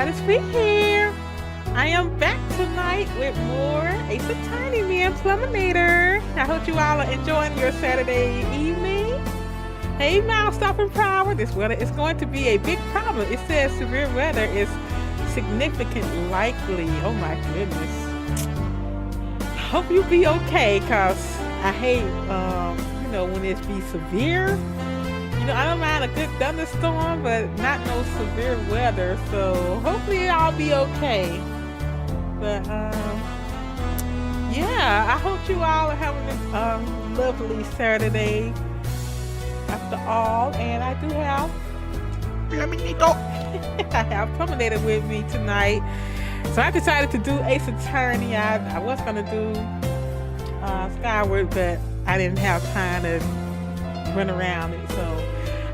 GameGoddessFee here. I am back tonight with more Ace Attorney Man Pluminator. I hope you all are enjoying your Saturday evening. Hey, Mouse Stopping Power. This weather is going to be a big problem. It says severe weather is significant likely. Oh my goodness. Hope you be okay, cause I hate when it be severe. I don't mind a good thunderstorm, but not no severe weather. So hopefully I'll be okay. But yeah, I hope you all are having a lovely Saturday after all. And I do have I have Pluminator with me tonight. So I decided to do Ace Attorney. I was gonna do Skyward, but I didn't have time to run around it. So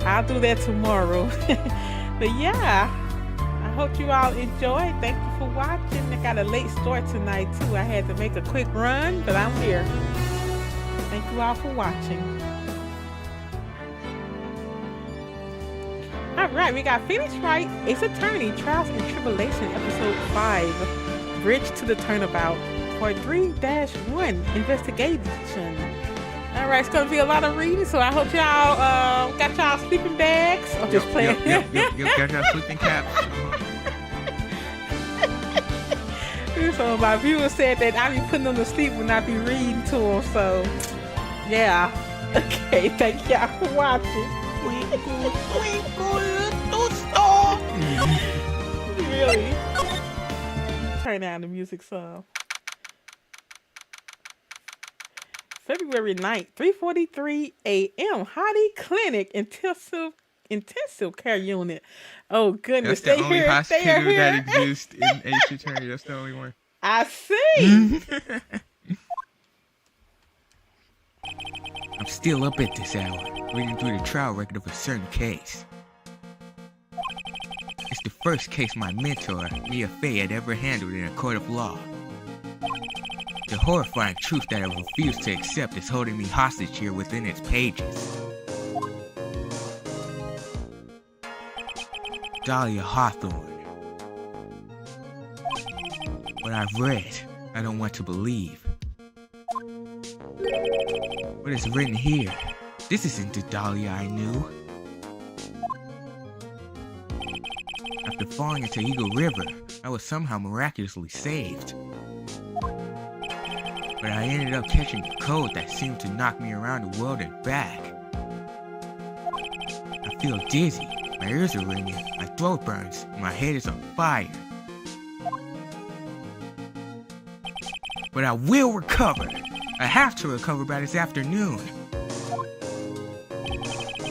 I'll do that tomorrow. But yeah, I hope you all enjoy. Thank you for watching. I got a late start tonight too. I had to make a quick run, but I'm here. Thank you all for watching. Alright, we got Phoenix Wright, Ace Attorney, Trials and Tribulations, Episode 5, Bridge to the Turnabout, Part 3-1, Investigation. Alright, it's going to be a lot of reading, so I hope y'all got y'all sleeping bags. I'm just playing. Yep, got y'all sleeping caps. So my viewers said that I be putting them to sleep when I be reading to them, so yeah. Okay, thank y'all for watching. Twinkle, twinkle, little star. Really? Turn down the music some. February 9th, 3:43 a.m. Hottie Clinic intensive care unit. Oh goodness, that's the only hospital that exists in Ace Attorney. That's the only one. I see. I'm still up at this hour, reading through the trial record of a certain case. It's the first case my mentor, Mia Fey, had ever handled in a court of law. The horrifying truth that I refuse to accept is holding me hostage here within its pages. Dahlia Hawthorne. What I've read, I don't want to believe. What is written here? This isn't the Dahlia I knew. After falling into Eagle River, I was somehow miraculously saved. But I ended up catching a cold that seemed to knock me around the world and back. I feel dizzy, my ears are ringing, my throat burns, and my head is on fire. But I will recover! I have to recover by this afternoon.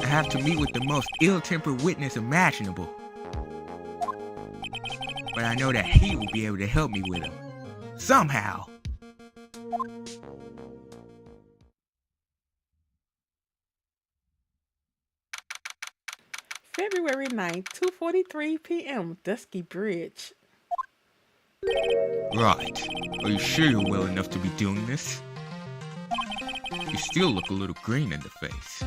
I have to meet with the most ill-tempered witness imaginable. But I know that he will be able to help me with him. Somehow! February 9th, 2:43 p.m. Dusky Bridge. Right. Are you sure you're well enough to be doing this? You still look a little green in the face.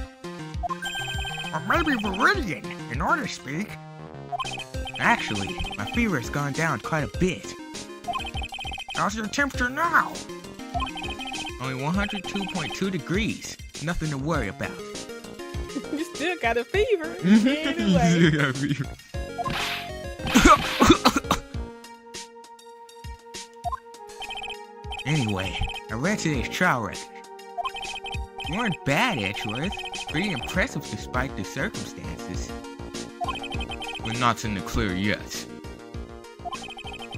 Or maybe Viridian, in order to speak. Actually, my fever has gone down quite a bit. How's your temperature now? Only 102.2 degrees. Nothing to worry about. You still got a fever. Anyway. You got a fever. Anyway, I read today's trial record. You weren't bad, Edgeworth. Pretty impressive despite the circumstances. We're not in the clear yet.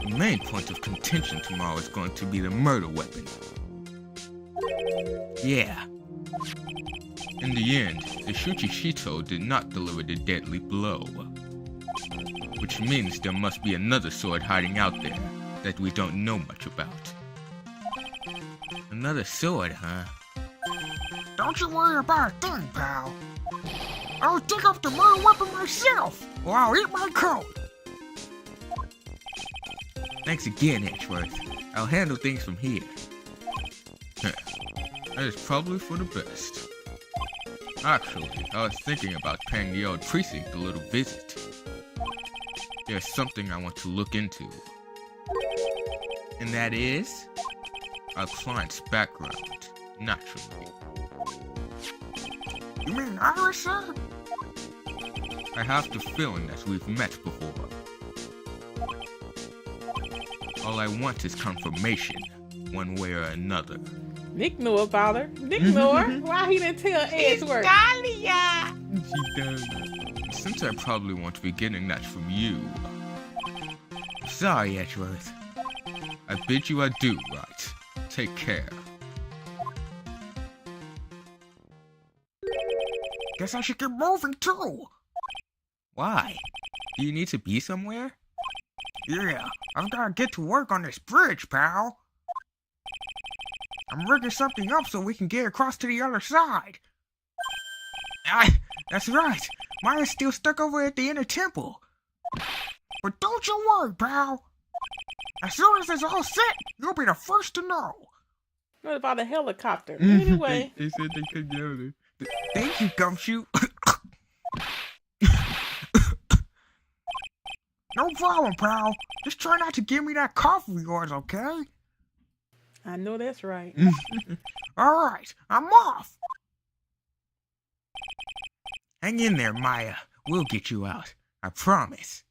The main point of contention tomorrow is going to be the murder weapon. Yeah. In the end, the Shuchishito did not deliver the deadly blow. Which means there must be another sword hiding out there that we don't know much about. Another sword, huh? Don't you worry about a thing, pal. I'll dig up the murder weapon myself, or I'll eat my coat. Thanks again, Edgeworth. I'll handle things from here. That is probably for the best. Actually, I was thinking about paying the old precinct a little visit. there's something I want to look into. And that is our client's background, naturally. You mean Iris, sir? I have the feeling that we've met before. All I want is confirmation, one way or another. Nick knew about her. Nick knew her. Why he didn't tell Edgeworth? She does. Since I probably won't be getting that from you. Sorry, Edgeworth. I bid you adieu, right? Take care. Guess I should get moving too. Why? Do you need to be somewhere? Yeah, I've gotta get to work on this bridge, pal. I'm rigging something up so we can get across to the other side. That's right. Maya's still stuck over at the inner temple. But don't you worry, pal. As soon as it's all set, you'll be the first to know. What about a helicopter? Anyway. they said they couldn't get over there. Thank you, Gumshoe. No problem, pal. Just try not to give me that cough of yours, okay? I know that's right. Alright, I'm off. Hang in there, Maya. We'll get you out. I promise.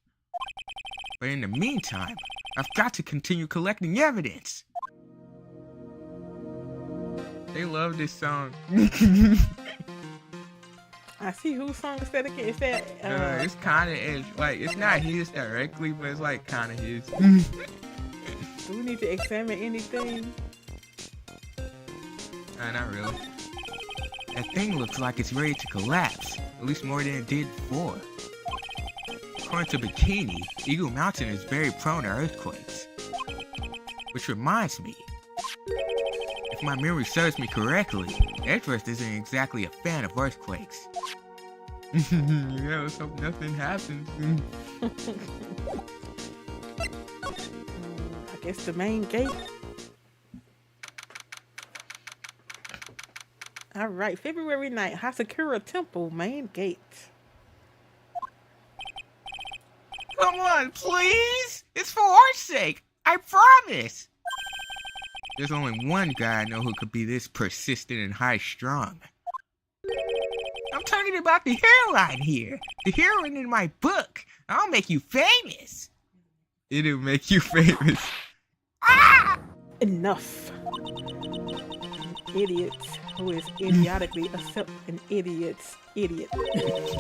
But in the meantime, I've got to continue collecting evidence. They love this song. I see whose song is that again. Is that It's kind of like it's not his directly, but it's like kind of his. do we need to examine anything? Not really. That thing looks like it's ready to collapse, at least more than it did before. According to Bikini, Eagle Mountain is very prone to earthquakes. Which reminds me, if my memory serves me correctly, Edgeworth isn't exactly a fan of earthquakes. Yeah, let's hope nothing happens. I guess the main gate. All right, February 9th, Hasakura Temple, main gate. Come on, please! It's for our sake! I promise! There's only one guy I know who could be this persistent and high-strung. I'm talking about the heroine here. The heroine in my book. I'll make you famous. It'll make you famous. Ah! Enough. An idiot who is idiotically accept an idiot's idiot.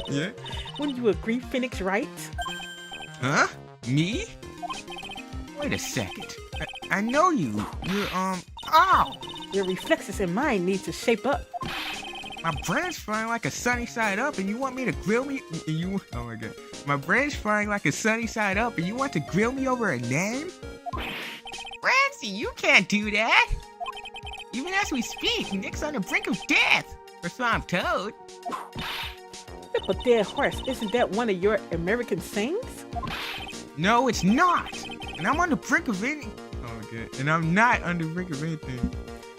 Yeah? Wouldn't you agree, Phoenix Wright? Huh? Me? Wait a second. I know you. You're, ow! Your reflexes and mine need to shape up. My brain's frying like a sunny side up and you want me to grill me? Oh my god. My brain's frying like a sunny side up and you want to grill me over a name? Francie, you can't do that! Even as we speak, Nick's on the brink of death! Or so I'm told. Flip a dead horse, isn't that one of your American sayings? No, it's not! And I'm on the brink of any... Oh my god. And I'm not on the brink of anything.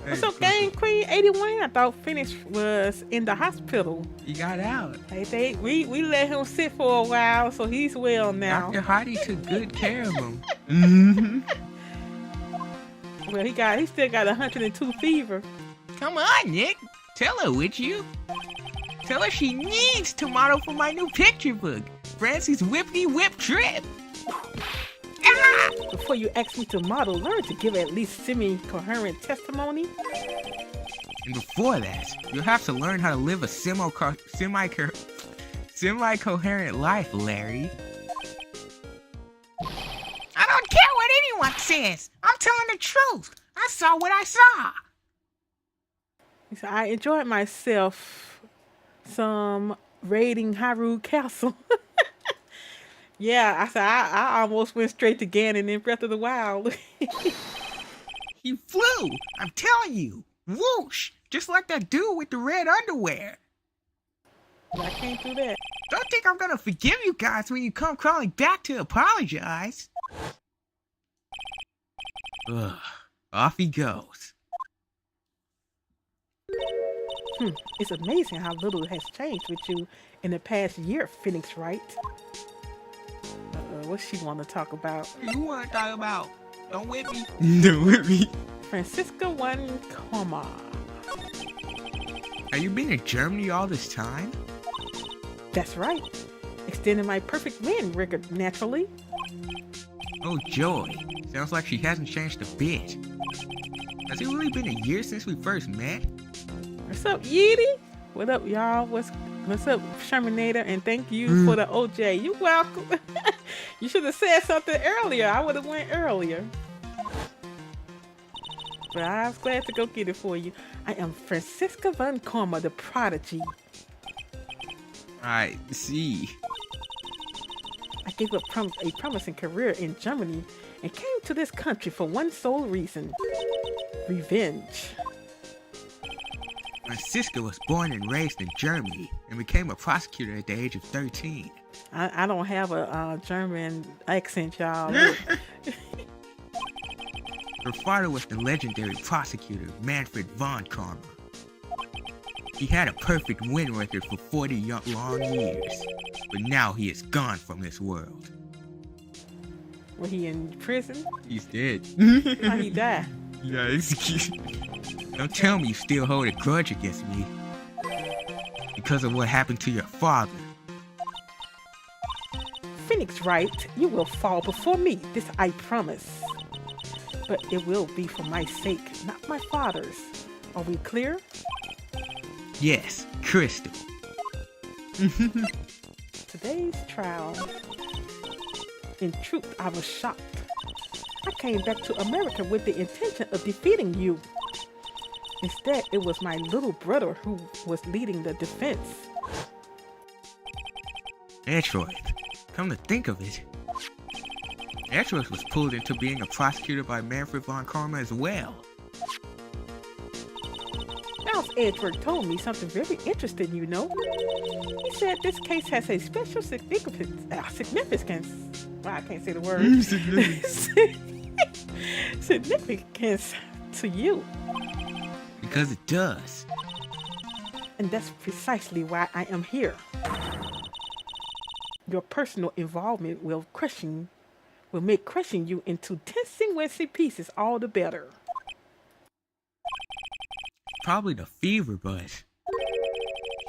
What's up, Game Queen 81? I thought Phoenix was in the hospital. He got out. Hey, we let him sit for a while, so he's well now. Dr. Hardy took good care of him. Well, he still got 102 fever. Come on, Nick. Tell her, would you? Tell her she needs to model for my new picture book, Francie's Whippity Whip Trip. Ah! Before you ask me to model, learn to give at least semi-coherent testimony. And before that, you'll have to learn how to live a semi-coherent life, Larry. I don't care what anyone says. I'm telling the truth. I saw what I saw. He said, I enjoyed myself some raiding Hyrule Castle. Yeah, I said, I almost went straight to Ganon in Breath of the Wild. He flew! I'm telling you! Whoosh! Just like that dude with the red underwear. I can't do that. Don't think I'm gonna forgive you guys when you come crawling back to apologize. Ugh. Off he goes. It's amazing how little has changed with you in the past year, Phoenix Wright. what she want to talk about? You want to talk about? Don't whip me. Don't whip me. Francisca 1, comma. Have you been in Germany all this time? That's right. Extending my perfect win record naturally. Oh joy. Sounds like she hasn't changed a bit. Has it really been a year since we first met? What's up, Yeety? What up, y'all? What's up, Shermanator? And thank you for the OJ. You welcome. You should have said something earlier. I would have went earlier. But I was glad to go get it for you. I am Francisca Von Karma, the prodigy. I see. I gave up a promising career in Germany and came to this country for one sole reason. Revenge. Francisca was born and raised in Germany and became a prosecutor at the age of 13. I don't have a German accent, y'all. Her father was the legendary prosecutor Manfred von Karma. He had a perfect win record for 40 long years, but now he is gone from this world. Was he in prison? He's dead. How he died? Yeah, don't tell me you still hold a grudge against me because of what happened to your father. Phoenix Wright, you will fall before me, this I promise. But it will be for my sake, not my father's. Are we clear? Yes, Crystal. Today's trial. In truth, I was shocked. I came back to America with the intention of defeating you. Instead, it was my little brother who was leading the defense. Atroid, come to think of it, Atroid was pulled into being a prosecutor by Manfred von Karma as well. Mouse Edward told me something very interesting, you know. He said this case has a special significance. Well, I can't say the word. Significance to you. Because it does. And that's precisely why I am here. Your personal involvement will make crushing you into 10 single pieces all the better. Probably the fever, but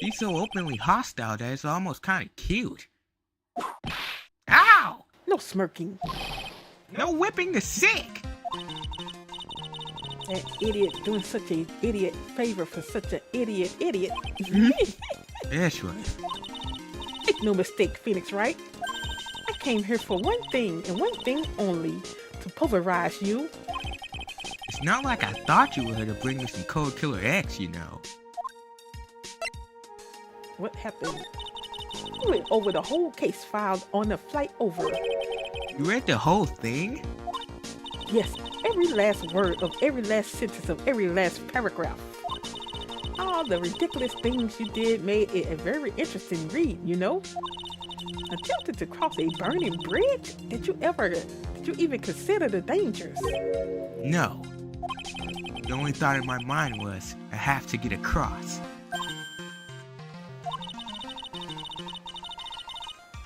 she's so openly hostile that it's almost kind of cute. Ow! No smirking. No whipping the sick! That idiot doing such an idiot favor for such an idiot. That's right. Make no mistake, Phoenix Wright. I came here for one thing and one thing only, to pulverize you. It's not like I thought you were here to bring me some Cold Killer X, you know. What happened? You went over the whole case filed on the flight over. You read the whole thing? Yes, every last word of every last sentence of every last paragraph. All the ridiculous things you did made it a very interesting read, you know? Attempted to cross a burning bridge? Did you even consider the dangers? No. The only thought in my mind was, I have to get across.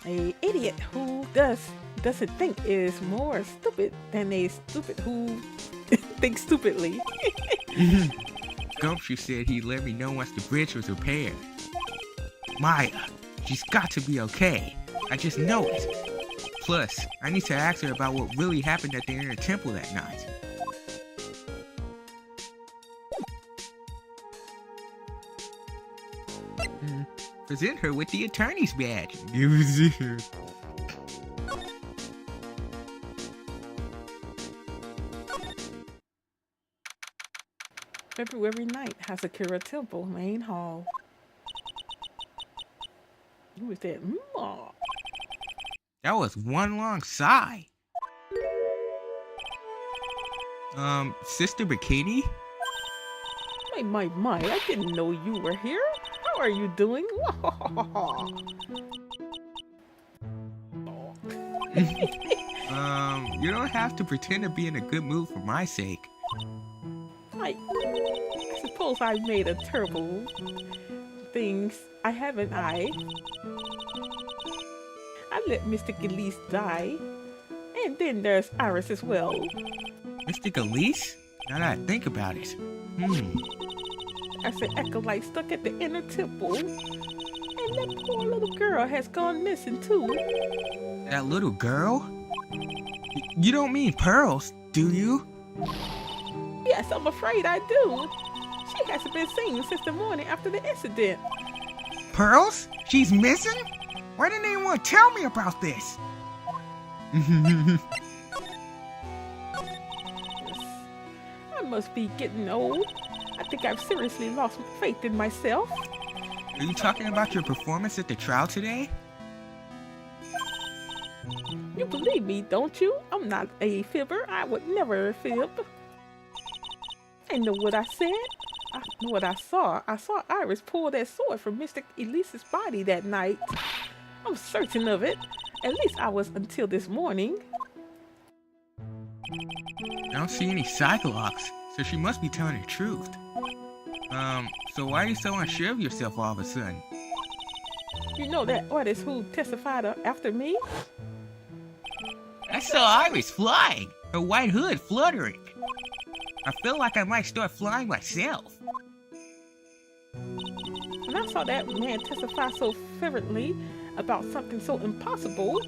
A idiot who doesn't think is more stupid than a stupid who thinks stupidly. Gumshoe said he'd let me know once the bridge was repaired. Maya, she's got to be okay. I just know it. Plus, I need to ask her about what really happened at the inner temple that night. Present her with the attorney's badge. February 9th, Hasakura Temple, main hall. Who was that? That was one long sigh. Sister Bikini? My, I didn't know you were here. How are you doing? You don't have to pretend to be in a good mood for my sake. I suppose I made a terrible things. I haven't I let Mr. Gillis die. And then there's Iris as well. Mystic Elise? Now that I think about it. That's an acolyte stuck at the inner temple. And that poor little girl has gone missing too. That little girl? You don't mean Pearls, do you? Yes, I'm afraid I do. She hasn't been seen since the morning after the incident. Pearls? She's missing? Why didn't anyone tell me about this? I must be getting old. I think I've seriously lost faith in myself. Are you talking about your performance at the trial today? You believe me, don't you? I'm not a fibber. I would never fib. I know what I said. I know what I saw. I saw Iris pull that sword from Mystic Elise's body that night. I'm certain of it. At least I was until this morning. I don't see any Cyclops, so she must be telling the truth. So why are you so unsure of yourself all of a sudden? You know that artist who testified after me? I saw Iris flying, her white hood fluttering. I feel like I might start flying myself. When I saw that man testify so fervently about something so impossible,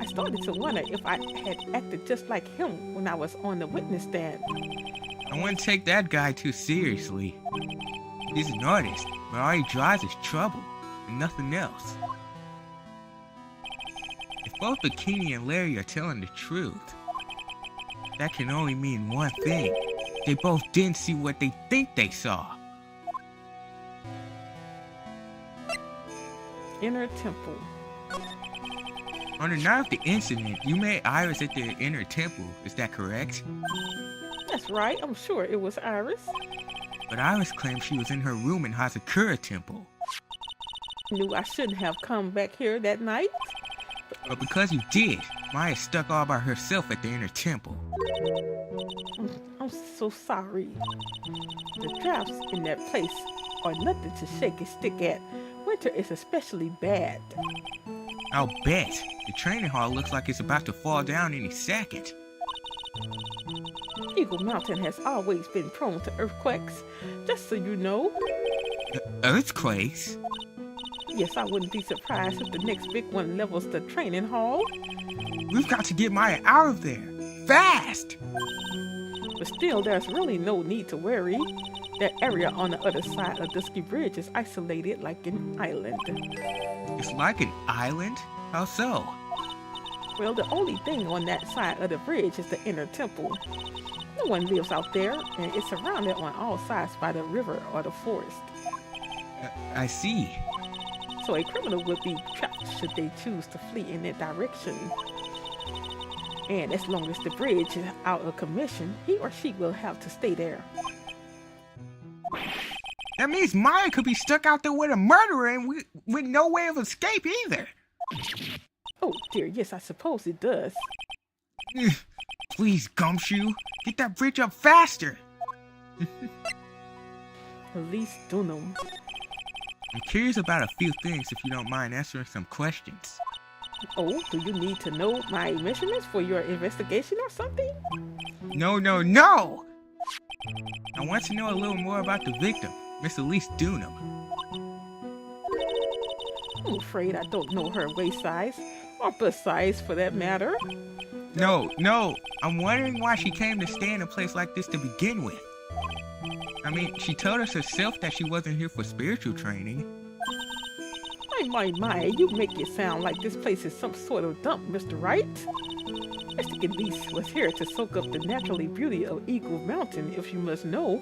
I started to wonder if I had acted just like him when I was on the witness stand. I wouldn't take that guy too seriously. He's an artist, but all he draws is trouble, and nothing else. If both Bikini and Larry are telling the truth, that can only mean one thing. They both didn't see what they think they saw. Inner temple. On the night of the incident, you met Iris at the inner temple, is that correct? That's right, I'm sure it was Iris. But Iris claims she was in her room in Hazakura Temple. Knew I shouldn't have come back here that night. But because you did, Maya stuck all by herself at the inner temple. I'm so sorry. The drafts in that place are nothing to shake a stick at. Winter is especially bad. I'll bet. The training hall looks like it's about to fall down any second. Eagle Mountain has always been prone to earthquakes, just so you know. Earthquakes? Yes, I wouldn't be surprised if the next big one levels the training hall. We've got to get Maya out of there. Fast! But still, there's really no need to worry. That area on the other side of Dusky Bridge is isolated like an island. It's like an island? How so? Well, the only thing on that side of the bridge is the inner temple. No one lives out there, and it's surrounded on all sides by the river or the forest. I see. So a criminal would be trapped should they choose to flee in that direction. And as long as the bridge is out of commission, he or she will have to stay there. That means Maya could be stuck out there with a murderer and with no way of escape either. Oh dear, yes, I suppose it does. Please, Gumshoe, get that bridge up faster. Elise Dunham. I'm curious about a few things if you don't mind answering some questions. Oh, do you need to know my measurements for your investigation or something? No! I want to know a little more about the victim, Miss Elise Dunham. I'm afraid I don't know her waist size, or bust size for that matter. No, I'm wondering why she came to stay in a place like this to begin with. I mean, she told us herself that she wasn't here for spiritual training. My, you make it sound like this place is some sort of dump, Mr. Wright. Mr. Elise was here to soak up the naturally beauty of Eagle Mountain, if you must know.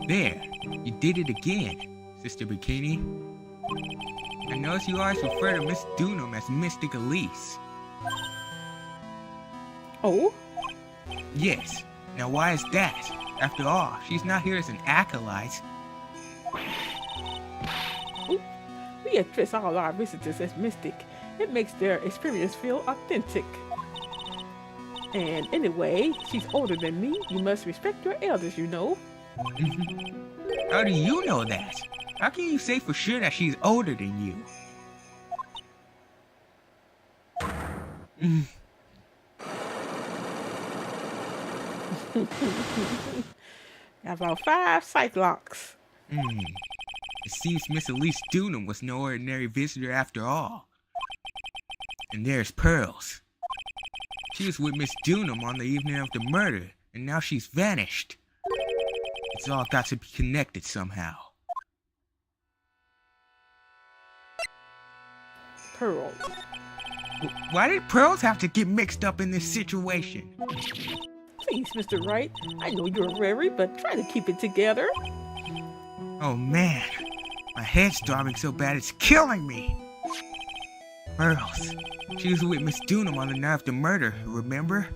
There, you did it again, Sister Bikini. I notice you always refer to Miss Dunham as Mystic Elise. Oh? Yes. Now why is that? After all, she's not here as an acolyte. We address all our visitors as mystic. It makes their experience feel authentic. And anyway, she's older than me. You must respect your elders, you know. How do you know that? How can you say for sure that she's older than you? About 5 cyclocks. It seems Miss Elise Dunham was no ordinary visitor after all. And there's Pearls. She was with Miss Dunham on the evening of the murder, and now she's vanished. It's all got to be connected somehow. Pearl. Why did Pearls have to get mixed up in this situation? Please, Mr. Wright. I know you're wary, but try to keep it together. Oh man, my head's throbbing so bad it's killing me. Pearls. She was with Miss Dunham on the night of the murder, remember?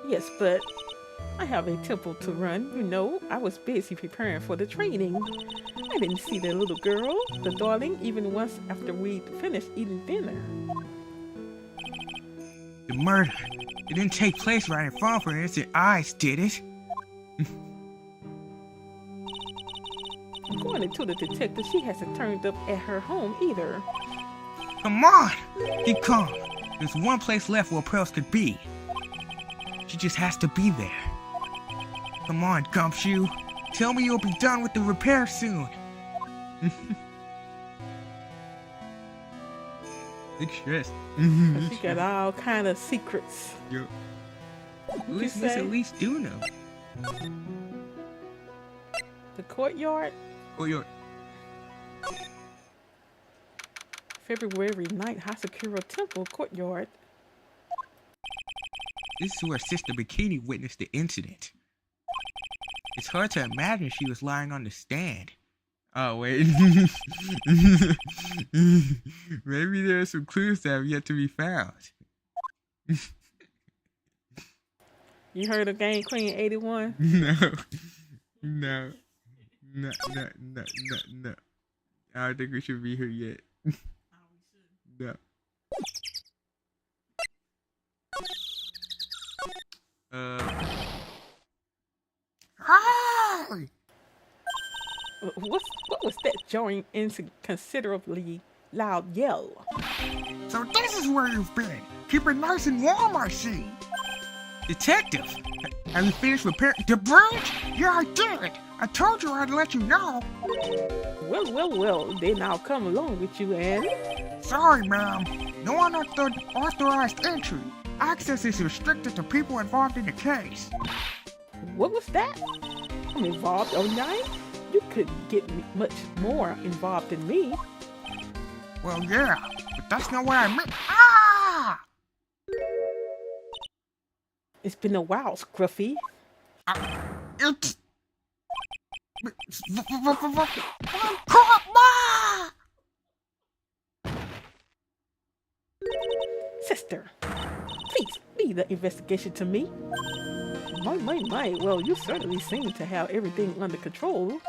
Yes, but I have a temple to run. You know, I was busy preparing for the training. I didn't see the little girl, the darling, even once after we'd finished eating dinner. The murder. It didn't take place right in front of her innocent eyes, did it? According to the detective, she hasn't turned up at her home either. Come on! Keep calm. There's one place left where Pearls could be. She just has to be there. Come on, Gumshoe. Tell me you'll be done with the repair soon. Big stress. She got all kind of secrets. Yo. What'd Who you is Miss say? Elise Dunham? The courtyard, Oh, yo. February 9th, Hasakura Temple courtyard. This is where Sister Bikini witnessed the incident. It's hard to imagine she was lying on the stand. Oh, wait. Maybe there are some clues that have yet to be found. You heard of Game Queen 81? No. No. I don't think we should be here yet. No. Hi! What was that jarring, inconsiderably loud yell? So this is where you've been. Keep it nice and warm, I see. Detective! Have you finished repairing the bridge? Yeah, I did. I told you I'd let you know. Well, then I'll come along with you, and... Sorry, ma'am. No unauthorized entry. Access is restricted to people involved in the case. What was that? I'm involved, oh night? You couldn't get me much more involved than me. Well, yeah, but that's not what I meant. Ah! It's been a while, Scruffy. It's... Sister, please leave the investigation to me. My. Well, you certainly seem to have everything under control.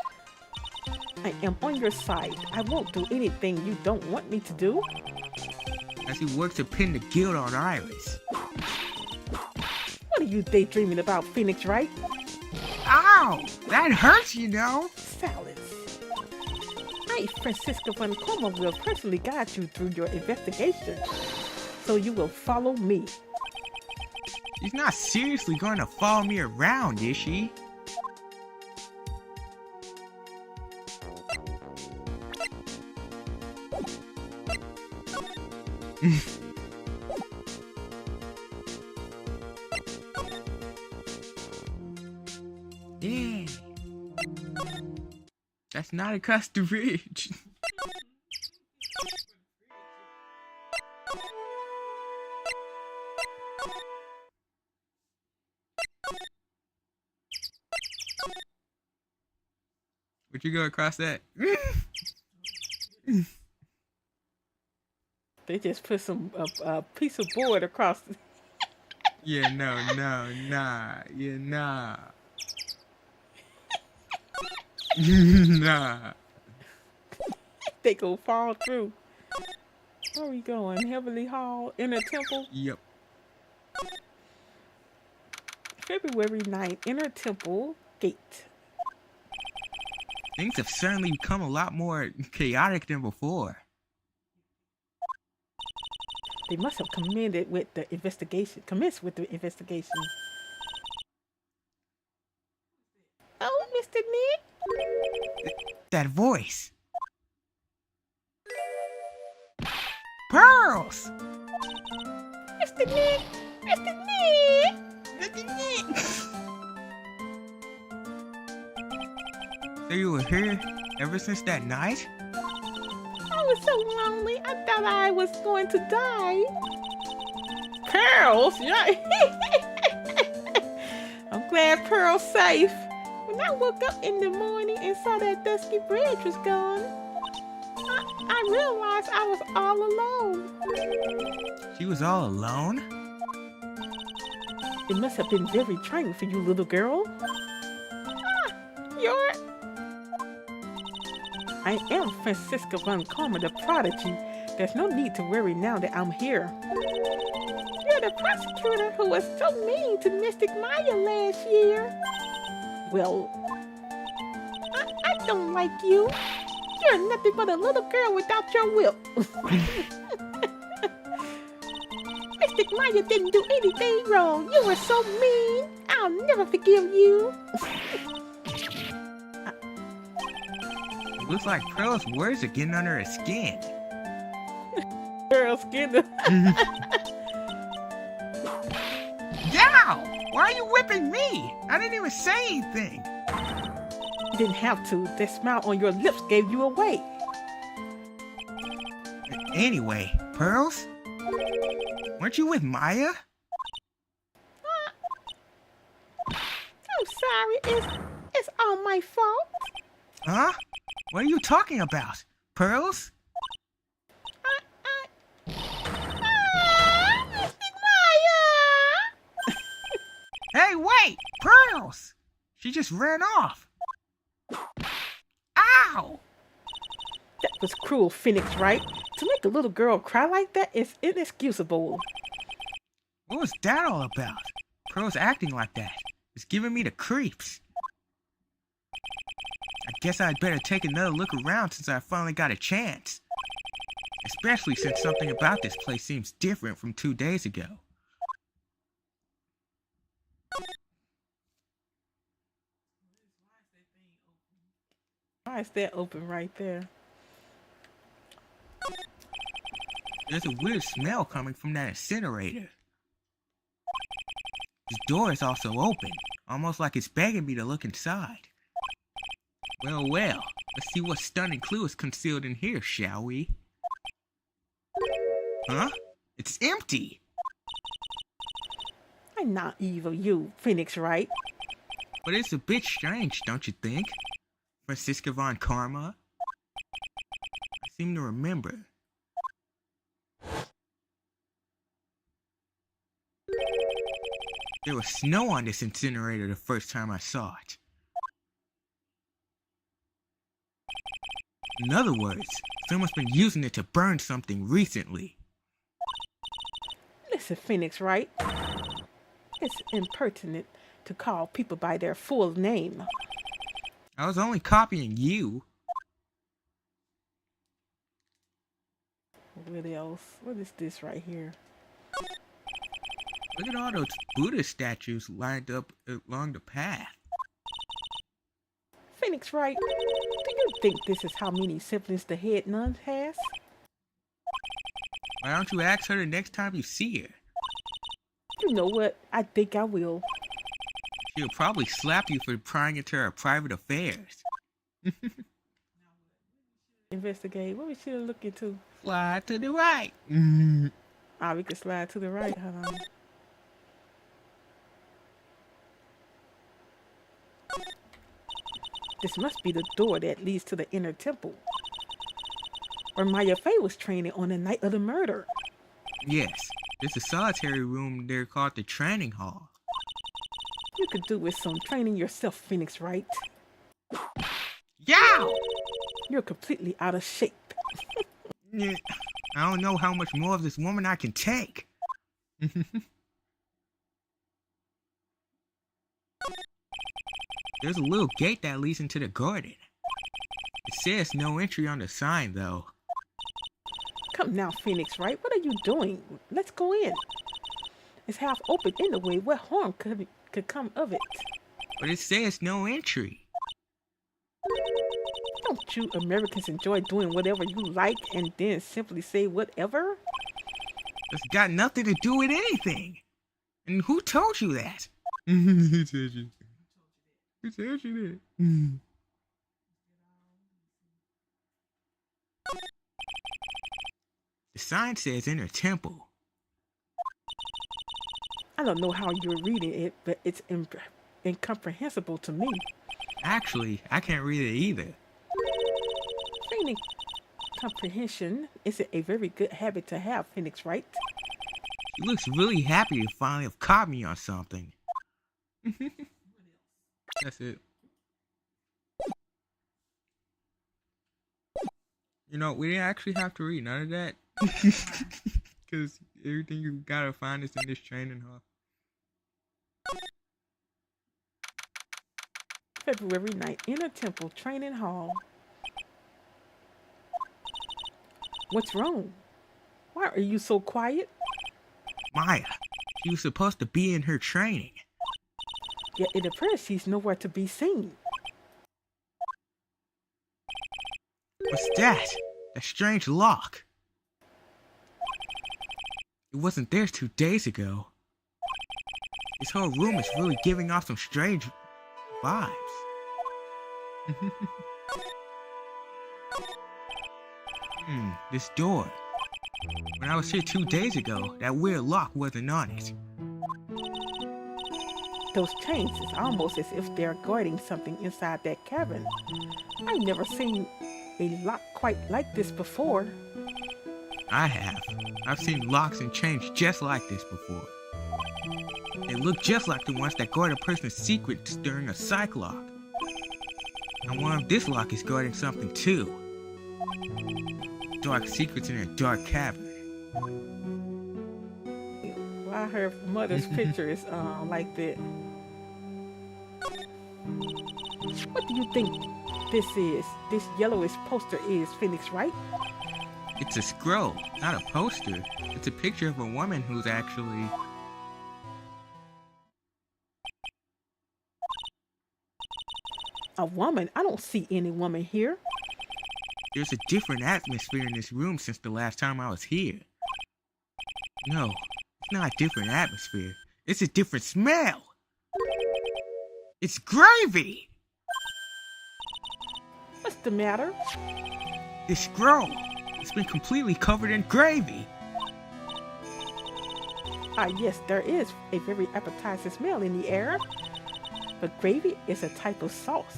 I am on your side. I won't do anything you don't want me to do. As he works to pin the guilt on Iris. What are you daydreaming about, Phoenix, right? Ow! That hurts, you know. Salads. I, Francisca Von Como, will personally guide you through your investigation. So you will follow me. She's not seriously going to follow me around, is she? Yeah. That's not across the bridge. Would you go across that? They just put some a piece of board across. Yeah, nah. Yeah, nah. Nah. They go fall through. Where are we going? Heavenly Hall, Inner Temple. Yep. February 9th, Inner Temple Gate. Things have certainly become a lot more chaotic than before. They must have commenced with the investigation. Mr. Nick? That voice. Pearls! Mr. Nick! Mr. Nick! Mr. Nick! So you were here ever since that night? I was so lonely, I thought I was going to die. Pearls? Yeah. I'm glad Pearl's safe. When I woke up in the morning and saw that dusky bridge was gone, I realized I was all alone. She was all alone? It must have been very trying for you, little girl. I am Francisca von Karma, the prodigy. There's no need to worry now that I'm here. You're the prosecutor who was so mean to Mystic Maya last year. Well, I don't like you. You're nothing but a little girl without your whip. Mystic Maya didn't do anything wrong. You were so mean. I'll never forgive you. Looks like Pearl's words are getting under her skin. Pearl's skin. Yow! Why are you whipping me? I didn't even say anything. You didn't have to. That smile on your lips gave you away. Anyway, Pearls? Weren't you with Maya? I'm sorry. It's all my fault. Huh? What are you talking about? Pearls? Mystic Maya! Hey, wait! Pearls! She just ran off. Ow! That was cruel, Phoenix, right? To make a little girl cry like that is inexcusable. What was that all about? Pearls acting like that. It's giving me the creeps. I guess I'd better take another look around since I finally got a chance. Especially since something about this place seems different from 2 days ago. Why is that open right there? There's a weird smell coming from that incinerator. This door is also open, almost like it's begging me to look inside. Well, let's see what stunning clue is concealed in here, shall we? Huh? It's empty! I'm not evil, you, Phoenix, right? But it's a bit strange, don't you think? Francisca von Karma? I seem to remember. There was snow on this incinerator the first time I saw it. In other words, someone's been using it to burn something recently. Listen, Phoenix, right? It's impertinent to call people by their full name. I was only copying you. What else? What is this right here? Look at all those Buddha statues lined up along the path. Phoenix, right? Do you think this is how many siblings the head nun has? Why don't you ask her the next time you see her? You know what? I think I will. She'll probably slap you for prying into her private affairs. Investigate. What we should look into? Slide to the right. Ah, we can slide to the right. Hold on. This must be the door that leads to the inner temple, where Maya Fey was training on the night of the murder. Yes, there's a solitary room there called the training hall. You could do with some training yourself, Phoenix, right? Yow! You're completely out of shape. I don't know how much more of this woman I can take. There's a little gate that leads into the garden. It says no entry on the sign, though. Come now, Phoenix, right? What are you doing? Let's go in. It's half open anyway. What harm could come of it? But it says no entry. Don't you Americans enjoy doing whatever you like and then simply say whatever? It's got nothing to do with anything. And who told you that? Who told you? Who told you that? The sign says inner temple. I don't know how you're reading it, but it's incomprehensible to me. Actually, I can't read it either. Feigning comprehension isn't a very good habit to have, Phoenix, right? She looks really happy to finally have caught me on something. That's it. You know, we didn't actually have to read none of that. Because everything you gotta find is in this training hall. February 9th, Inner Temple Training Hall. What's wrong? Why are you so quiet? Maya, she was supposed to be in her training. Yet it appears she's nowhere to be seen. What's that? That strange lock. It wasn't there 2 days ago. This whole room is really giving off some strange vibes. This door. When I was here 2 days ago, that weird lock wasn't on it. Those chains is almost as if they're guarding something inside that cabin. I've never seen a lock quite like this before. I have. I've seen locks and chains just like this before. They look just like the ones that guard a person's secrets during a psych lock. And one of this lock is guarding something too. Dark secrets in a dark cavern. Why her mother's picture is like that? What do you think this is? This yellowish poster is, Phoenix, right? It's a scroll, not a poster. It's a picture of a woman who's actually... A woman? I don't see any woman here. There's a different atmosphere in this room since the last time I was here. No, it's not a different atmosphere. It's a different smell. It's gravy! What's the matter? This scroll, it's been completely covered in gravy. Ah, yes, there is a very appetizing smell in the air. But gravy is a type of sauce.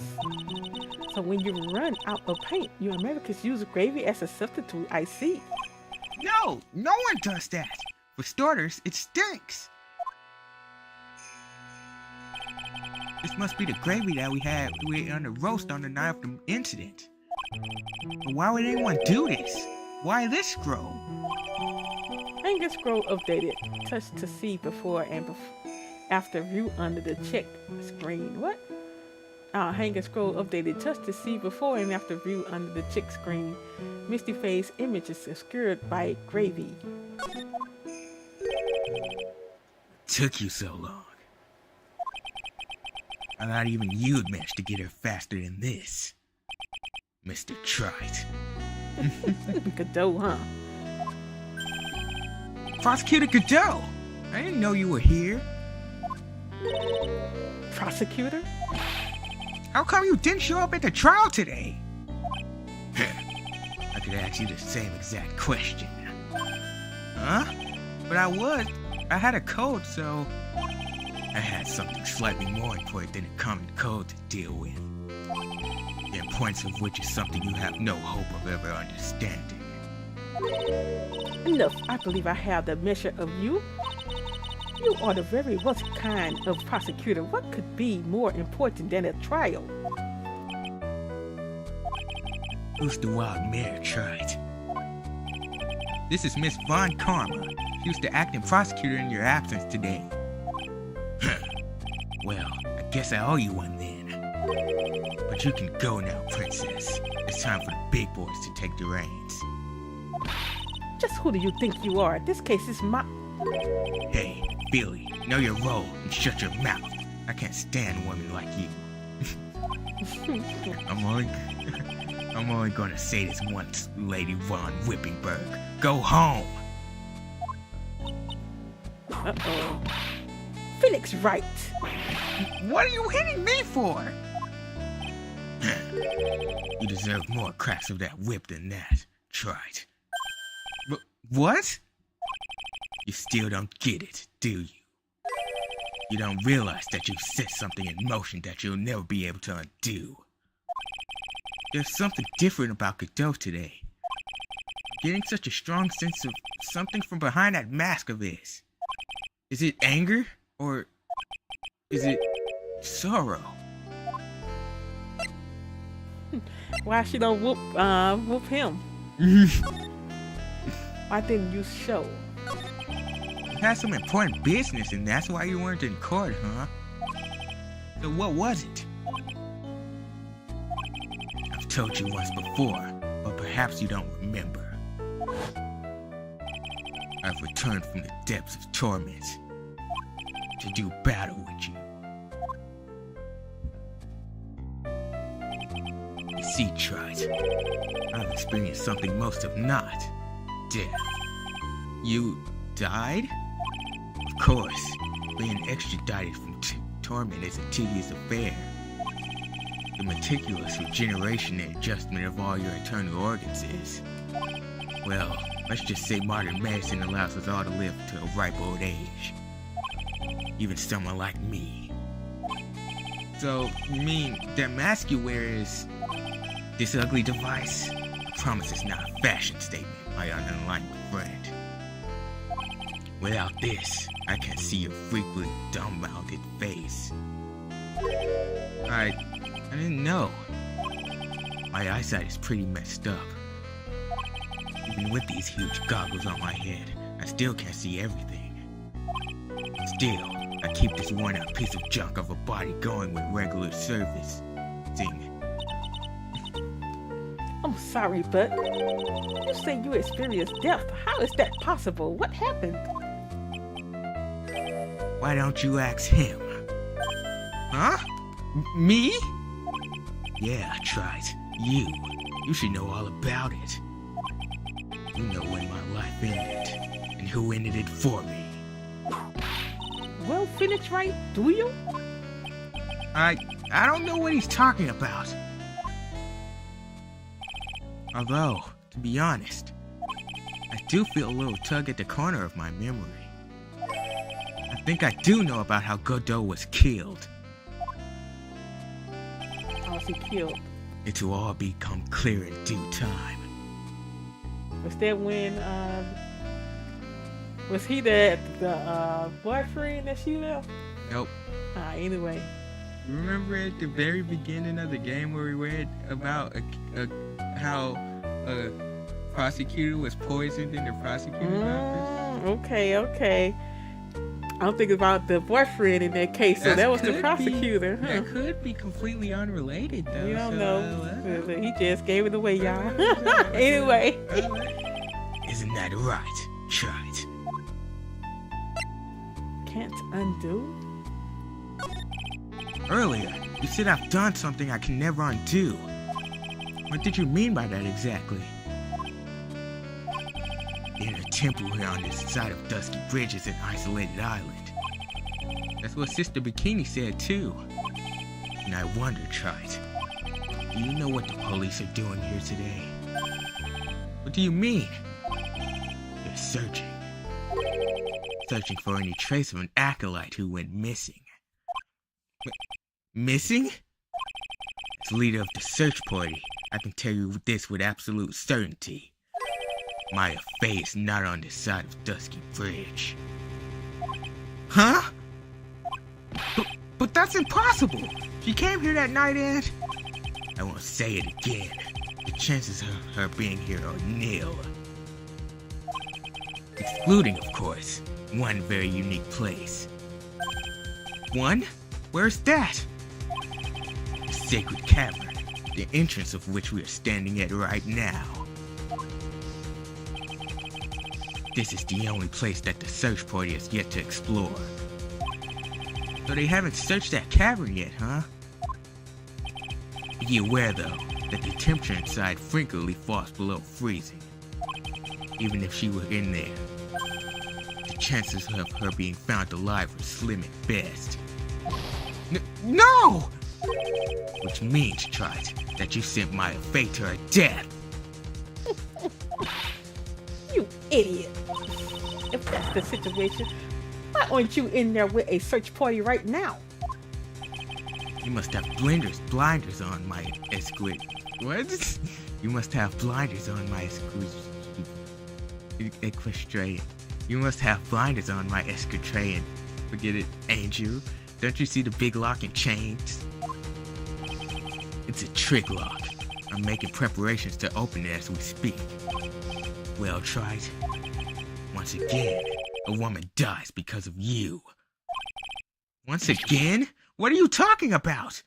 So when you run out of paint, you Americans use gravy as a substitute, I see. No, no one does that. For starters, it stinks. This must be the gravy that we had on the roast on the night of the incident. But why would anyone do this? Why this scroll? Hang a scroll updated. Touch to see before and after view under the check screen. What? Hang a scroll updated. Touch to see before and after view under the check screen. Misty face image is obscured by gravy. Took you so long. I thought even you'd manage to get her faster than this, Mr. Trite. Godot, huh? Prosecutor Godot! I didn't know you were here. Prosecutor? How come you didn't show up at the trial today? I could ask you the same exact question. Huh? But I had a code, so... I had something slightly more important than a common code to deal with. The importance of which is something you have no hope of ever understanding. Enough. I believe I have the measure of you. You are the very worst kind of prosecutor. What could be more important than a trial? Who's the wild mare, Trite? This is Miss Von Karma. She was the acting prosecutor in your absence today. Well, I guess I owe you one then. But you can go now, princess. It's time for the big boys to take the reins. Just who do you think you are? This case is my... Hey, Billy, know your role and shut your mouth. I can't stand women like you. I'm only I'm only gonna say this once, Lady Von Whippingberg. Go home! Uh-oh. Felix right. What are you hitting me for? You deserve more cracks of that whip than that. Try it. But what? You still don't get it, do you? You don't realize that you've set something in motion that you'll never be able to undo. There's something different about Godot today. I'm getting such a strong sense of something from behind that mask of his. Is it anger? Or is it sorrow? Why she don't whoop him? Why didn't you show? You had some important business and that's why you weren't in court, huh? So what was it? I've told you once before, but perhaps you don't remember. I've returned from the depths of torment to do battle with you. You see, Trite, I've experienced something most have not. Death. You died? Of course, being extradited from torment is a tedious affair. The meticulous regeneration and adjustment of all your internal organs is. Well, let's just say modern medicine allows us all to live to a ripe old age. Even someone like me. So, you mean that mask you wear is this ugly device? I promise it's not a fashion statement, my unenlightened friend. Without this, I can't see your frequently dumb-mouthed face. I didn't know. My eyesight is pretty messed up. Even with these huge goggles on my head, I still can't see everything. Still, I keep this worn-out piece of junk of a body going with regular service. I'm sorry, but you say you experienced death. How is that possible? What happened? Why don't you ask him? Huh? Me? Yeah, Trite. You should know all about it. You know when my life ended, and who ended it for me. Well, Felix right, do you? I don't know what he's talking about. Although, to be honest, I do feel a little tug at the corner of my memory. I think I do know about how Godot was killed. How was he killed? It will all become clear in due time. Was that when, was he the boyfriend that she left? Nope. Anyway. Remember at the very beginning of the game where we read about how a prosecutor was poisoned in the prosecutor's office? Okay. I'm thinking about the boyfriend in that case, so that was the prosecutor. That could be completely unrelated, though. You don't know. He just gave it away, y'all. Anyway. Isn't that right? Try it. Can't undo? Earlier, you said I've done something I can never undo. What did you mean by that exactly? In a temple here on this side of Dusky Bridge is an isolated island. That's what Sister Bikini said too. And I wonder, Trite, do you know what the police are doing here today? What do you mean? They're searching. Searching for any trace of an acolyte who went missing. Missing? As leader of the search party, I can tell you this with absolute certainty. Maya Fey is not on this side of Dusky Bridge. Huh? But that's impossible! She came here that night and... I won't say it again. The chances of her being here are nil. Excluding, of course, one very unique place. One? Where's that? The sacred cavern, the entrance of which we are standing at right now. This is the only place that the search party has yet to explore. So they haven't searched that cavern yet, huh? Be aware though, that the temperature inside frequently falls below freezing. Even if she were in there, the chances of her being found alive are slim at best. No! Which means, Trot, that you sent Maya Fey to her death. You idiot. If that's the situation, why aren't you in there with a search party right now? You must have blinders on, my escort. What? You must have blinders on, my equestrian. You must have blinders on, my escort. Forget it, Angel. Don't you see the big lock and chains? It's a trick lock. I'm making preparations to open it as we speak. Well, Trite, once again, a woman dies because of you. Once again? What are you talking about?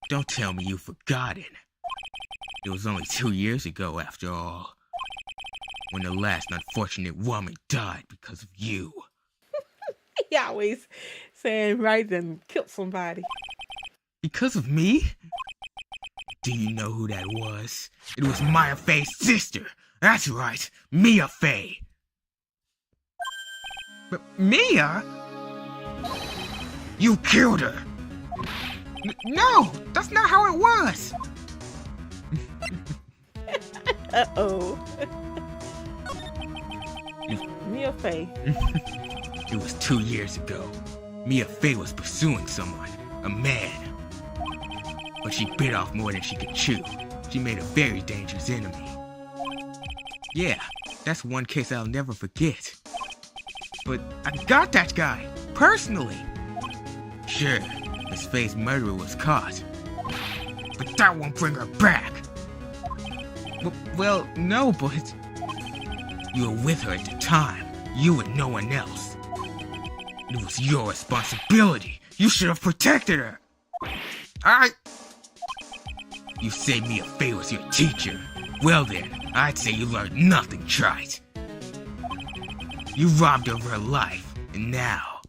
Don't tell me you've forgotten. It was only 2 years ago, after all, when the last unfortunate woman died because of you. He always saying right then killed somebody. Because of me? Do you know who that was? It was Maya Fey's sister. That's right, Mia Fey. But Mia? You killed her. No, that's not how it was. Uh-oh. Mia Fey. It was 2 years ago. Mia Fey was pursuing someone, a man. But she bit off more than she could chew. She made a very dangerous enemy. Yeah, that's one case I'll never forget. But I got that guy, personally. Sure, Miss Fey's murderer was caught. But that won't bring her back. Well, no, but you were with her at the time. You and no one else. It was your responsibility. You should have protected her. You say Mia Fey was your teacher. Well then, I'd say you learned nothing, Trite. You robbed her of her life, and now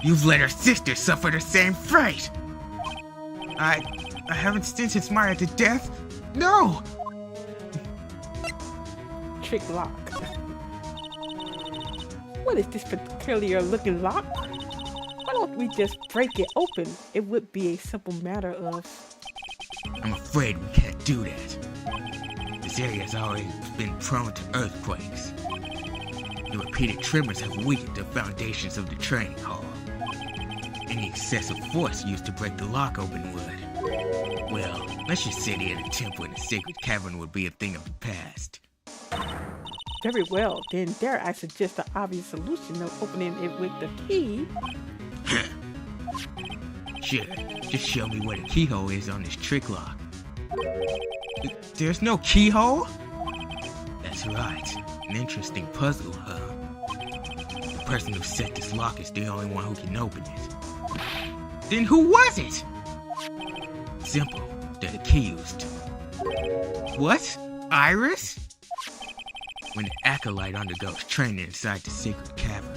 you've let her sister suffer the same fate. I haven't sentenced Maya to death. No! Trick lock. What is this peculiar looking lock? Why don't we just break it open? It would be a simple matter of... I'm afraid we can't do that. This area has already been prone to earthquakes. The repeated tremors have weakened the foundations of the training hall. Any excessive force used to break the lock open would. Well, let's just say the attempt in the sacred cavern would be a thing of the past. Very well, then dare I suggest the obvious solution of opening it with the key. Sure, just show me where the keyhole is on this trick lock. There's no keyhole? That's right, an interesting puzzle, huh? The person who set this lock is the only one who can open it. Then who was it? Simple, the accused. What? Iris? When the acolyte undergoes training inside the sacred cavern,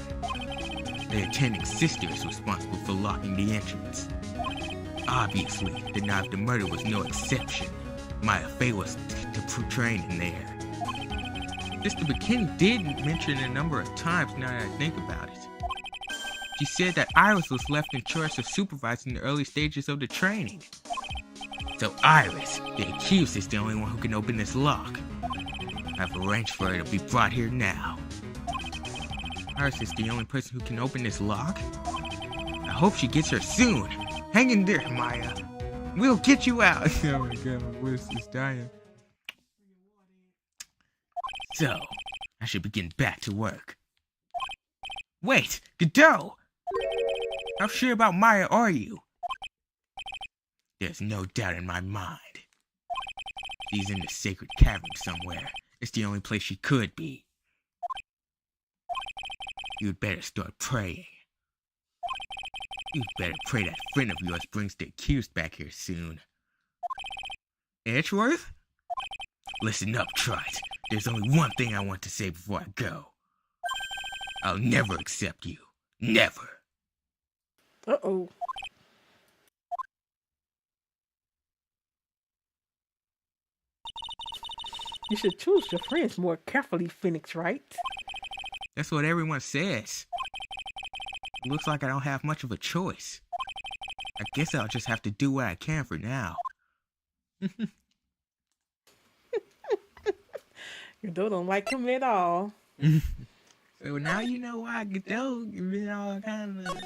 the attending sister is responsible for locking the entrance. Obviously, the night of the murder was no exception. Maya Fey was to train in there. Sister McKinney did mention it a number of times now that I think about it. She said that Iris was left in charge of supervising the early stages of the training. So Iris, the accused, is the only one who can open this lock. I've arranged for her to be brought here now. Iris is the only person who can open this lock? I hope she gets her soon. Hang in there, Maya. We'll get you out. Oh my god, my voice is dying. So, I should begin back to work. Wait, Godot! How sure about Maya are you? There's no doubt in my mind. She's in the sacred cavern somewhere. It's the only place she could be. You'd better start praying. You'd better pray that friend of yours brings the accused back here soon. Edgeworth? Listen up, Trite. There's only one thing I want to say before I go. I'll never accept you. Never. Uh-oh. You should choose your friends more carefully, Phoenix, right? That's what everyone says. Looks like I don't have much of a choice. I guess I'll just have to do what I can for now. You don't like him at all. So now you know why Godot been all kind of.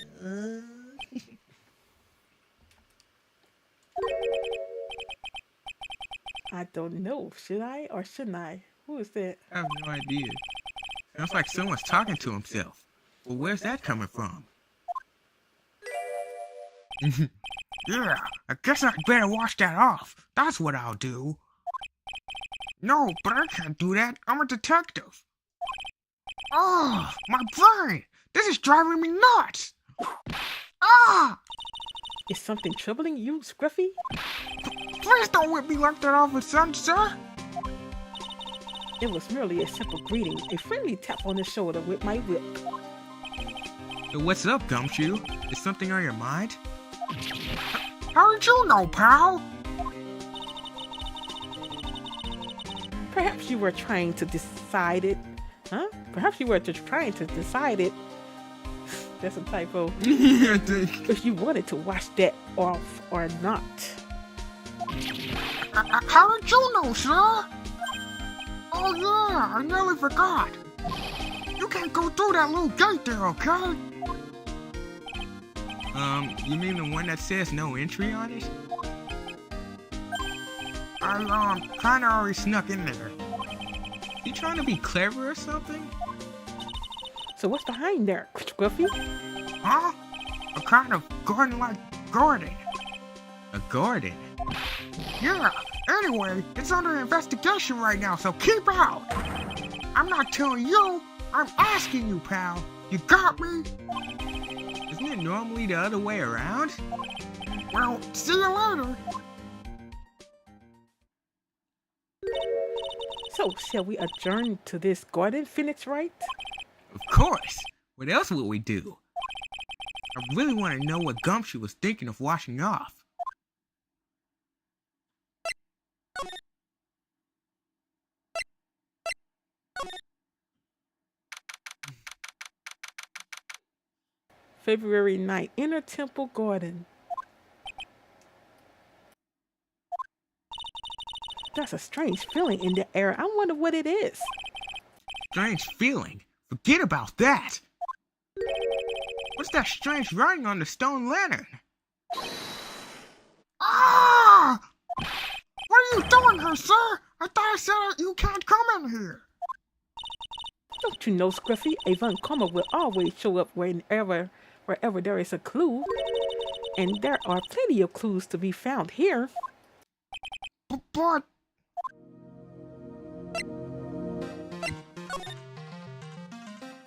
I don't know. Should I or shouldn't I? Who is that? I have no idea. Sounds like someone's talking to himself. Well, where's that coming from? Yeah, I guess I better wash that off. That's what I'll do. No, but I can't do that. I'm a detective. Oh, my brain! This is driving me nuts! Ah! Is something troubling you, Scruffy? Please don't whip me like that all of a sudden, sir! It was merely a simple greeting, a friendly tap on the shoulder with my whip. So what's up, Gumshoe? Is something on your mind? How did you know, pal? Perhaps you were trying to decide it. Huh? Perhaps you were trying to decide it. That's a typo. If you wanted to wash that off or not. How did you know, sir? Oh yeah, I nearly forgot. You can't go through that little gate there, okay? You mean the one that says no entry on it? I, kinda already snuck in there. You trying to be clever or something? So what's behind there, Scruffy? Huh? A kind of garden-like garden. A garden? Yeah, anyway, it's under investigation right now, so keep out! I'm not telling you, I'm asking you, pal. You got me? Isn't it normally the other way around? Well, see you later. So, shall we adjourn to this garden, Phoenix, right? Of course. What else would we do? I really want to know what Gumshoe was thinking of washing off. February 9th, Inner Temple Garden. That's a strange feeling in the air. I wonder what it is. Strange feeling? Forget about that! What's that strange writing on the stone lantern? Ah! What are you doing here, sir? I thought I said you can't come in here. Don't you know, Scruffy, a Vancomer will always show up wherever there is a clue. And there are plenty of clues to be found here. But...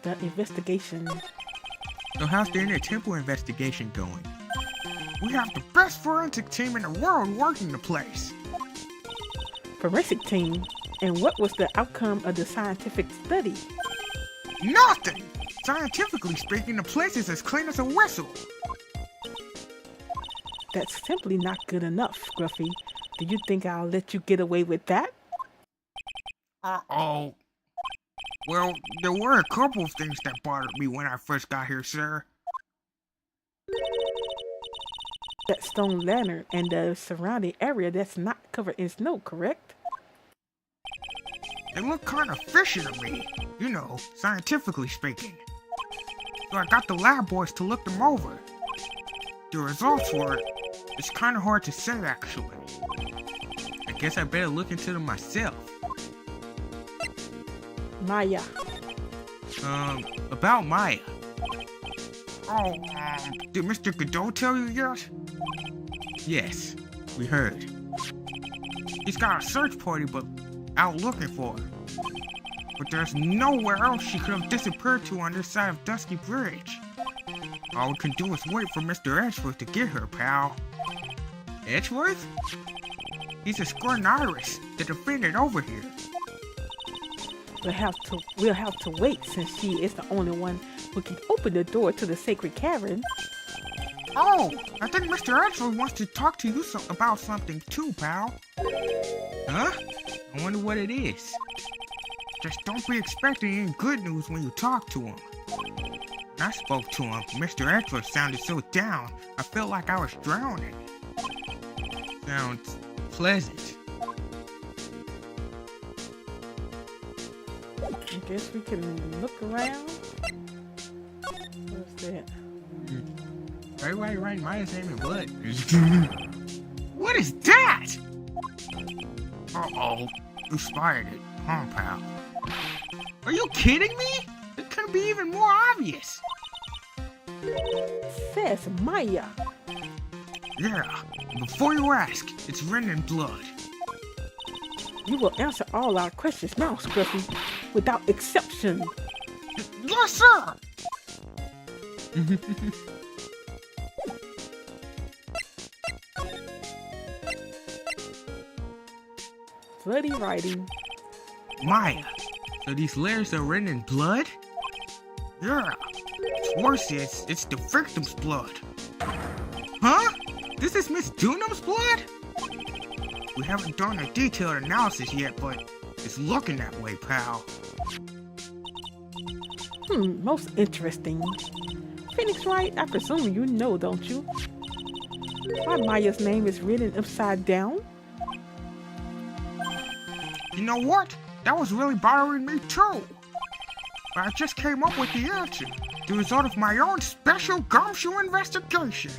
The investigation. So how's the Inner Temple investigation going? We have the best forensic team in the world working the place. Forensic team? And what was the outcome of the scientific study? Nothing! Scientifically speaking, the place is as clean as a whistle. That's simply not good enough, Scruffy. Do you think I'll let you get away with that? Uh-oh. Well, there were a couple of things that bothered me when I first got here, sir. That stone lantern and the surrounding area that's not covered in snow, correct? They look kind of fishy to me, you know, scientifically speaking. So I got the lab boys to look them over. The results were, it's kind of hard to say actually. I guess I better look into them myself. Maya. About Maya. Oh, did Mr. Godot tell you yet? Yes, we heard. He's got a search party, but out looking for her. But there's nowhere else she could have disappeared to on this side of Dusky Bridge. All we can do is wait for Mr. Edgeworth to get her, pal. Edgeworth? He's a Squirtin' Iris, the defendant over here. We'll have to wait since she is the only one who can open the door to the sacred cavern. Oh, I think Mr. Edgewood wants to talk to you about something too, pal. Huh? I wonder what it is. Just don't be expecting any good news when you talk to him. When I spoke to him, Mr. Edgewood sounded so down, I felt like I was drowning. Sounds pleasant. I guess we can look around. What's that? Right, Maya's name in blood. What is that? Uh-oh, you spied it, huh, pal? Are you kidding me? It couldn't be even more obvious. Says Maya. Yeah, before you ask, it's written in blood. You will answer all our questions now, Scruffy, without exception. Yes, sir! Bloody writing. Maya, so these letters are written in blood? Yeah, it's worse, it's the victim's blood. Huh? This is Miss Dunham's blood? We haven't done a detailed analysis yet, but it's looking that way, pal. Most interesting. Phoenix Wright, I presume you know, don't you? Why Maya's name is written upside down? You know what? That was really bothering me too. But I just came up with the answer, the result of my own special gumshoe investigation.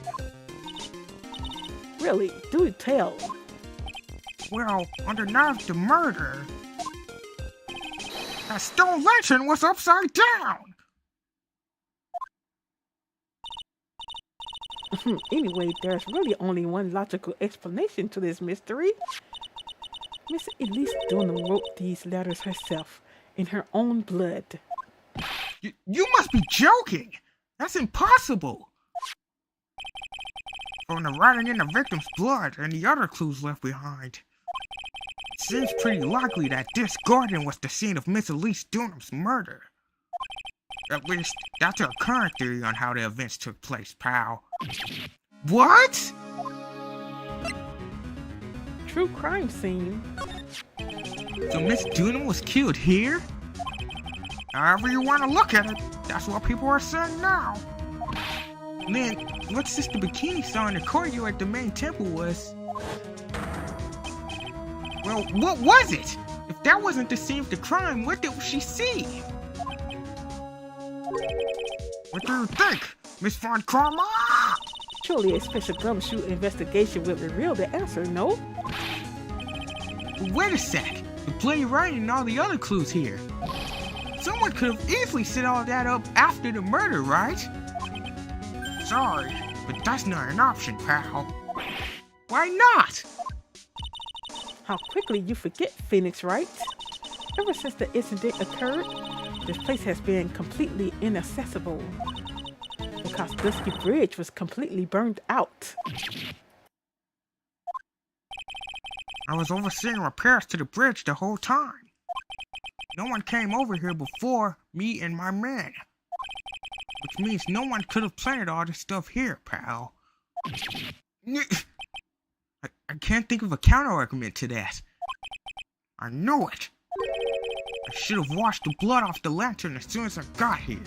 Really, do tell. Well, on the night of the murder, that stone lantern was upside down. Anyway, there's really only one logical explanation to this mystery. Miss Elise Dunham wrote these letters herself, in her own blood. You must be joking! That's impossible! From the writing in the victim's blood and the other clues left behind, it seems pretty likely that this garden was the scene of Miss Elise Dunham's murder. At least, that's our current theory on how the events took place, pal. What? True crime scene. So Miss Dunham was killed here? However you want to look at it, that's what people are saying now. Then, what Sister Bikini saw in the courtyard at the main temple was... Well, what was it? If that wasn't the scene of the crime, what did she see? What do you think, Miss Von Karma? Surely a special gumshoe investigation will reveal the answer, no? Wait a sec. The bloody writing and all the other clues here. Someone could have easily set all that up after the murder, right? Sorry, but that's not an option, pal. Why not? How quickly you forget, Phoenix Wright. Ever since the incident occurred, this place has been completely inaccessible. Because Dusky Bridge was completely burned out. I was overseeing repairs to the bridge the whole time. No one came over here before me and my men. Which means no one could have planted all this stuff here, pal. I can't think of a counter-argument to that. I knew it. I should have washed the blood off the lantern as soon as I got here.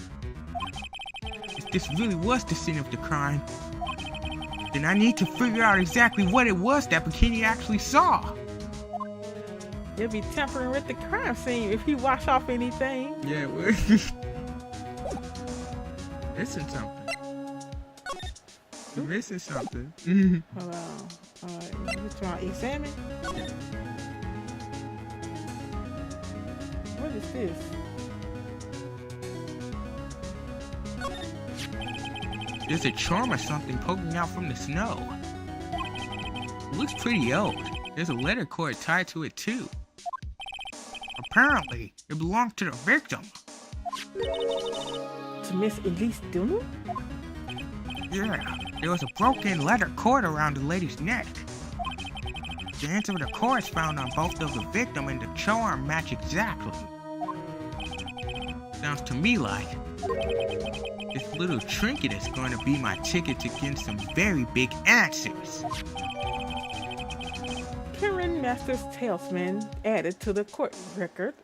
If this really was the scene of the crime, then I need to figure out exactly what it was that Bikini actually saw. You'll be tampering with the crime scene if you wash off anything. Yeah, we're missing something. We're missing something. Hold on. You trying to examine? What is this? There's a charm or something poking out from the snow. It looks pretty old. There's a letter cord tied to it too. Apparently, it belonged to the victim. To Miss Elise Dunham? Yeah, there was a broken leather cord around the lady's neck. The ends of the cords found on both of the victim and the charm match exactly. Sounds to me like this little trinket is going to be my ticket to get some very big answers. Karen Master's talisman added to the court record,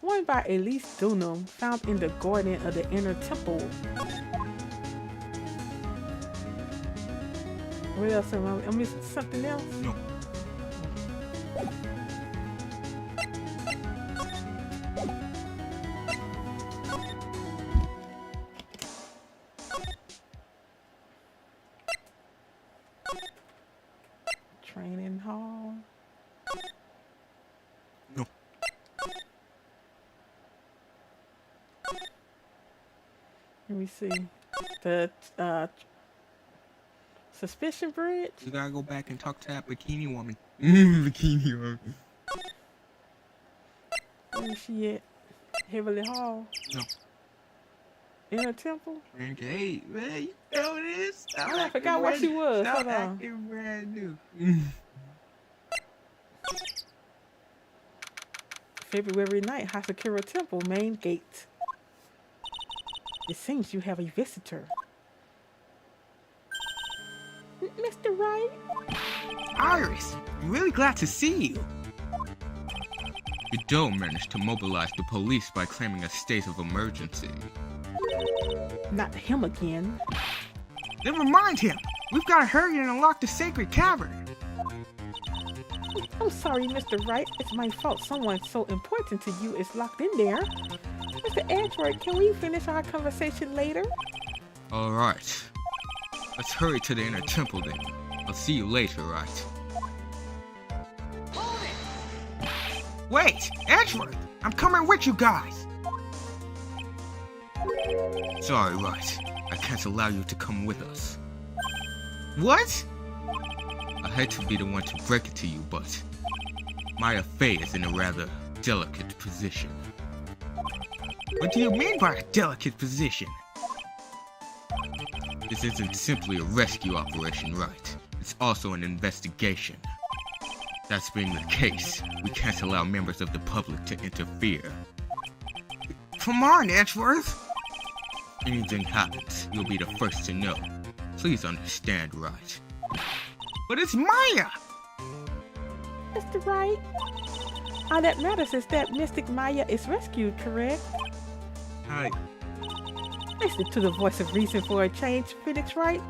worn by Elise Dunham, found in the garden of the inner temple. What else am I missing? Something else? No. Training hall. No. Let me see. The Suspicion Bridge? You gotta go back and talk to that bikini woman. Bikini woman. Where is she at? Heavenly Hall? No. Inner Temple? Hey, man, you know this. I forgot what she was. Stop Hold on. acting brand new. February night, Hasakura Temple, main gate. It seems you have a visitor. Mr. Wright? Iris, I'm really glad to see you. The dome managed to mobilize the police by claiming a state of emergency. Not him again. Never mind him. We've got to hurry and unlock the sacred cavern. I'm sorry, Mr. Wright. It's my fault someone so important to you is locked in there. Mr. Edward, can we finish our conversation later? Alright. Let's hurry to the inner temple then. I'll see you later, right? Wait, Edgeworth, I'm coming with you guys. Sorry, right. I can't allow you to come with us. What? I hate to be the one to break it to you, but Maya Fey is in a rather delicate position. What do you mean by a delicate position? This isn't simply a rescue operation, right? It's also an investigation. That being the case, we can't allow members of the public to interfere. Come on, Edgeworth. If anything happens, you'll be the first to know. Please understand, right? But it's Maya! Mr. Wright? All that matters is that Mystic Maya is rescued, correct? Listen to the voice of reason for a change, Phoenix Wright.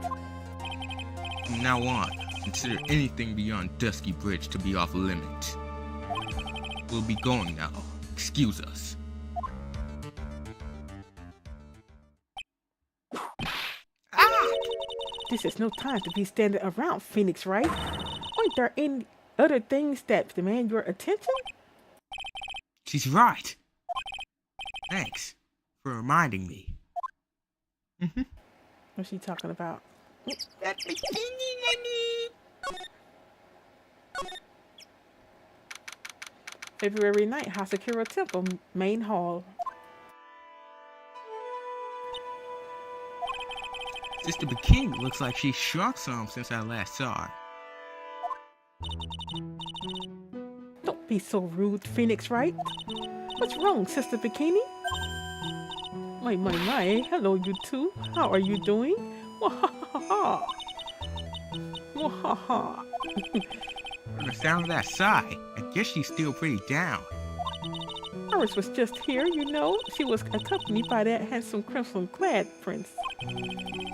From now on, consider anything beyond Dusky Bridge to be off limit. We'll be going now. Excuse us. This is no time to be standing around, Phoenix Wright. Aren't there any other things that demand your attention? She's right. Thanks for reminding me. What's she talking about? That bikini lady. February night, Hasakura Temple, main hall. Sister Bikini looks like she shrunk some since I last saw her. Don't be so rude, Phoenix Wright. What's wrong, Sister Bikini? My. Hello, you two. How are you doing? Wahaha. Wahaha. From the sound of that sigh, I guess she's still pretty down. Iris was just here, you know. She was accompanied by that handsome crimson-clad prince.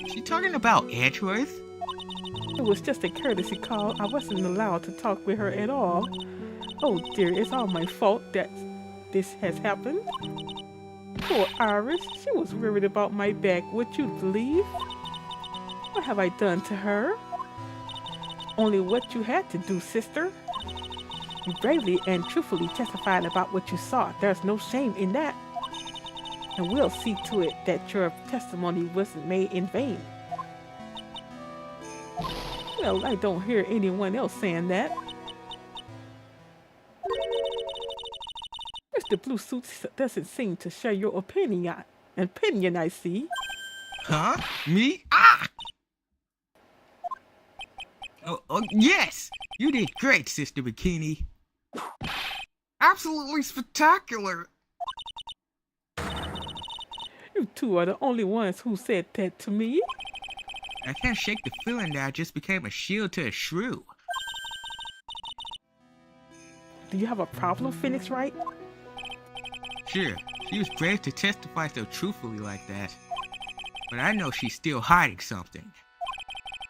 She talking about Edgeworth? It was just a courtesy call. I wasn't allowed to talk with her at all. Oh dear, it's all my fault that this has happened. Poor Iris, she was worried about my back, would you believe? What have I done to her? Only what you had to do, sister. You bravely and truthfully testified about what you saw. There's no shame in that. And we'll see to it that your testimony wasn't made in vain. Well, I don't hear anyone else saying that. Mr. Blue Suit doesn't seem to share your opinion, I see. Huh? Me? Ah! Oh, yes! You did great, Sister Bikini. Absolutely spectacular! You two are the only ones who said that to me. I can't shake the feeling that I just became a shield to a shrew. Do you have a problem, Phoenix Wright? Sure, she was brave to testify so truthfully like that. But I know she's still hiding something.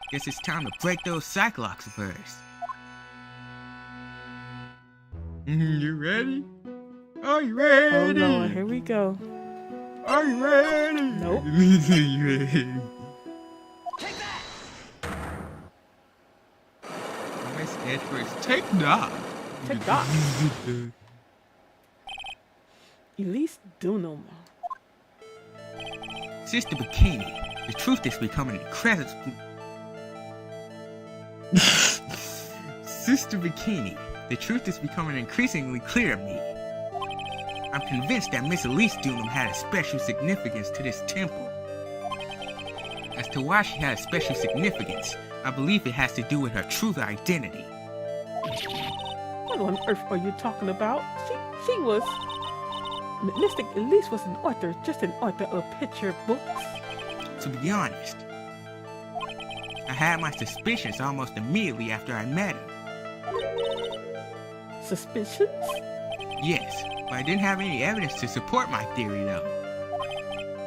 Guess it's time to break those cyclocks of hers. You ready? Are you ready? Oh Lord, here we go. Are you ready? Nope. Take that! Miss Edwards, take that! Take that. Elise Dunham. Sister Bikini, the truth is becoming incredible. Sister Bikini, the truth is becoming increasingly clear to me. I'm convinced that Miss Elise Dunham had a special significance to this temple. As to why she had a special significance, I believe it has to do with her true identity. What on earth are you talking about? She was... Mystic Elise was an author, just an author of picture books. To be honest, I had my suspicions almost immediately after I met her. Suspicions? Yes, but I didn't have any evidence to support my theory though.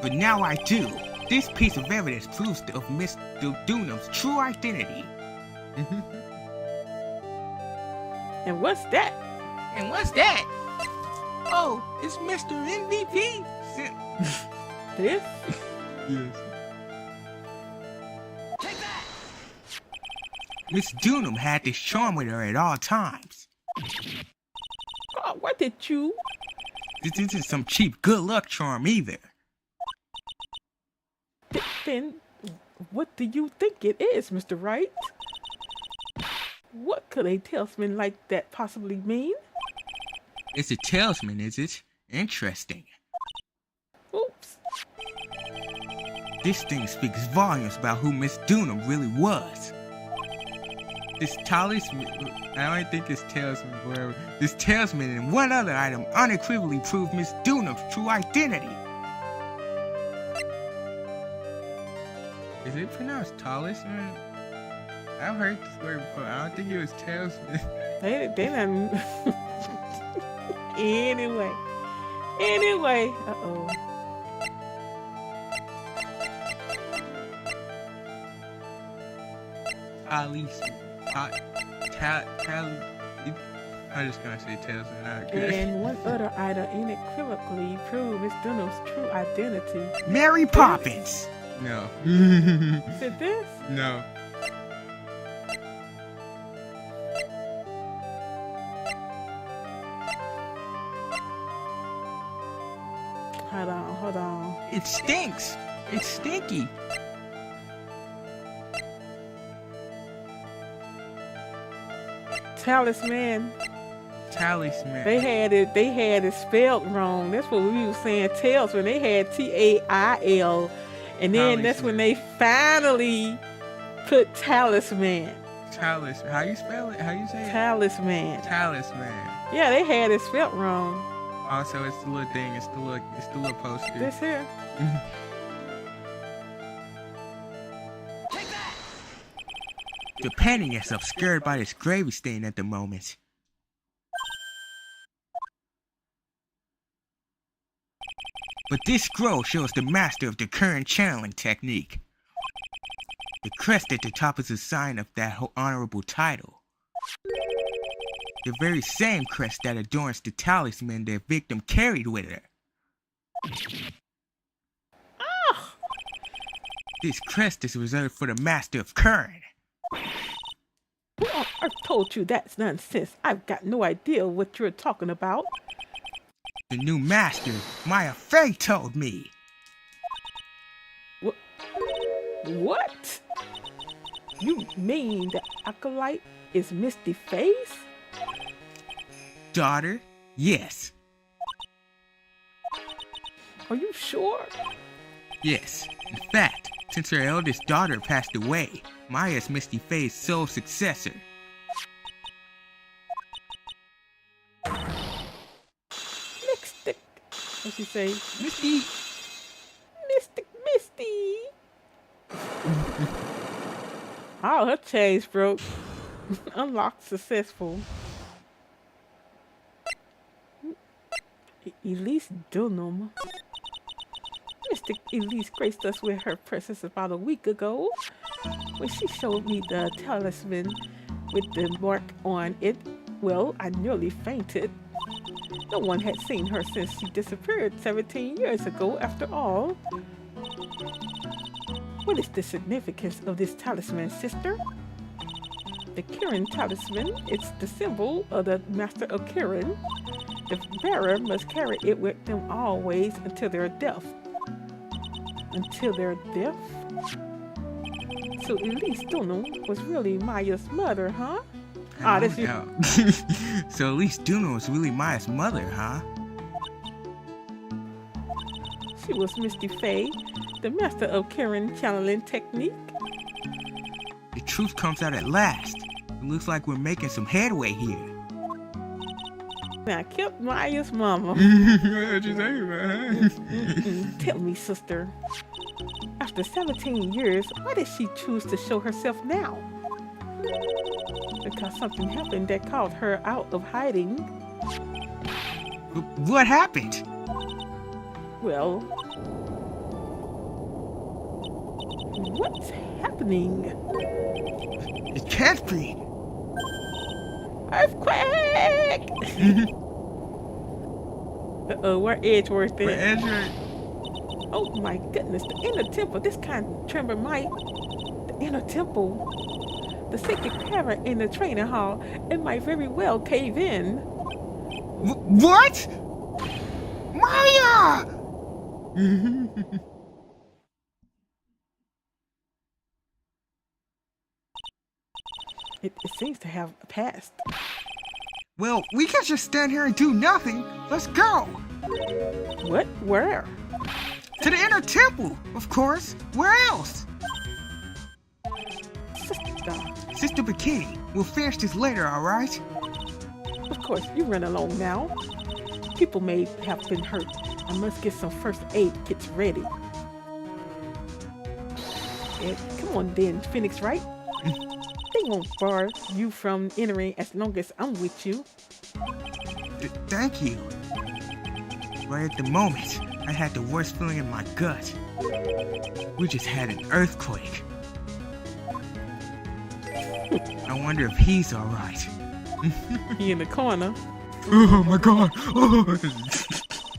But now I do. This piece of evidence proves of Miss Dunham's true identity. And what's that? And what's that? Oh, it's Mr. MVP. This? Yes. Take that! Miss Dunham had this charm with her at all times. God, what did you... This isn't some cheap good luck charm either. Then, what do you think it is, Mr. Wright? What could a talisman like that possibly mean? It's a talisman, is it? Interesting. Oops. This thing speaks volumes about who Miss Dunham really was. This talisman, I don't think it's talisman, whatever. This talisman and one other item unequivocally prove Miss Dunham's true identity. Is it pronounced talisman? I've heard this word before. I don't think it was talisman. They done... Anyway. Uh-oh. Talisman. I'm just gonna say talisman. And one other item unequivocally prove Miss Dunham's true identity. Mary Poppins! No. Is it this? No. Hold on. It stinks. It's stinky. Talisman. Talisman. They had it spelled wrong. That's what we were saying. Talisman. They had T-A-I-L. And then that's when they finally put talisman. Talisman. How you spell it? How you say it? Talisman. Talisman. Yeah, they had it spelled wrong. Also, it's the little thing. It's the little poster. This here. Take that! The painting is obscured by this gravy stain at the moment. But this scroll shows the master of the current channeling technique. The crest at the top is a sign of that honorable title. The very same crest that adorns the talisman their victim carried with her. Oh. This crest is reserved for the master of Kern. Who on earth told you that's nonsense? I've got no idea what you're talking about. The new master, Maya Fey, told me. What? You mean the acolyte is Misty Face? Daughter, yes. Are you sure? Yes. In fact, since her eldest daughter passed away, Maya's Misty Faye's sole successor. What'd she say? Misty. Wow, her chain's broke. Unlocked successful. Elise Dunham. Mystic Elise graced us with her presence about a week ago when she showed me the talisman with the mark on it. Well, I nearly fainted. No one had seen her since she disappeared 17 years ago, after all. What is the significance of this talisman, sister? The Kirin talisman, it's the symbol of the Master of Kirin. The bearer must carry it with them always until their death. Until their death? So Elise Dunham was really Maya's mother, huh? Ah, that's you. So Elise Dunham was really Maya's mother, huh? She was Misty Faye, the master of Kirin channeling technique. The truth comes out at last. It looks like we're making some headway here. Now, I kept Maya's mama. What you saying, man? Tell me, sister. After 17 years, why did she choose to show herself now? Because something happened that called her out of hiding. What happened? Well, what's happening? It can't be. Earthquake! Uh-oh, where Edgeworth is? Where Edgeworth? Oh my goodness, the inner temple, this kind of tremor might. The inner temple, the sacred cavern in the training hall, it might very well cave in. What? Maya! It seems to have passed. Well, we can't just stand here and do nothing. Let's go! What? Where? To the inner temple, of course. Where else? Sister Bikini, we'll finish this later, alright? Of course, you run along now. People may have been hurt. I must get some first aid kits ready. Come on then, Phoenix, right? They won't bar you from entering as long as I'm with you. Thank you. Right at the moment, I had the worst feeling in my gut. We just had an earthquake. I wonder if he's alright. He in the corner. Oh my god! Oh.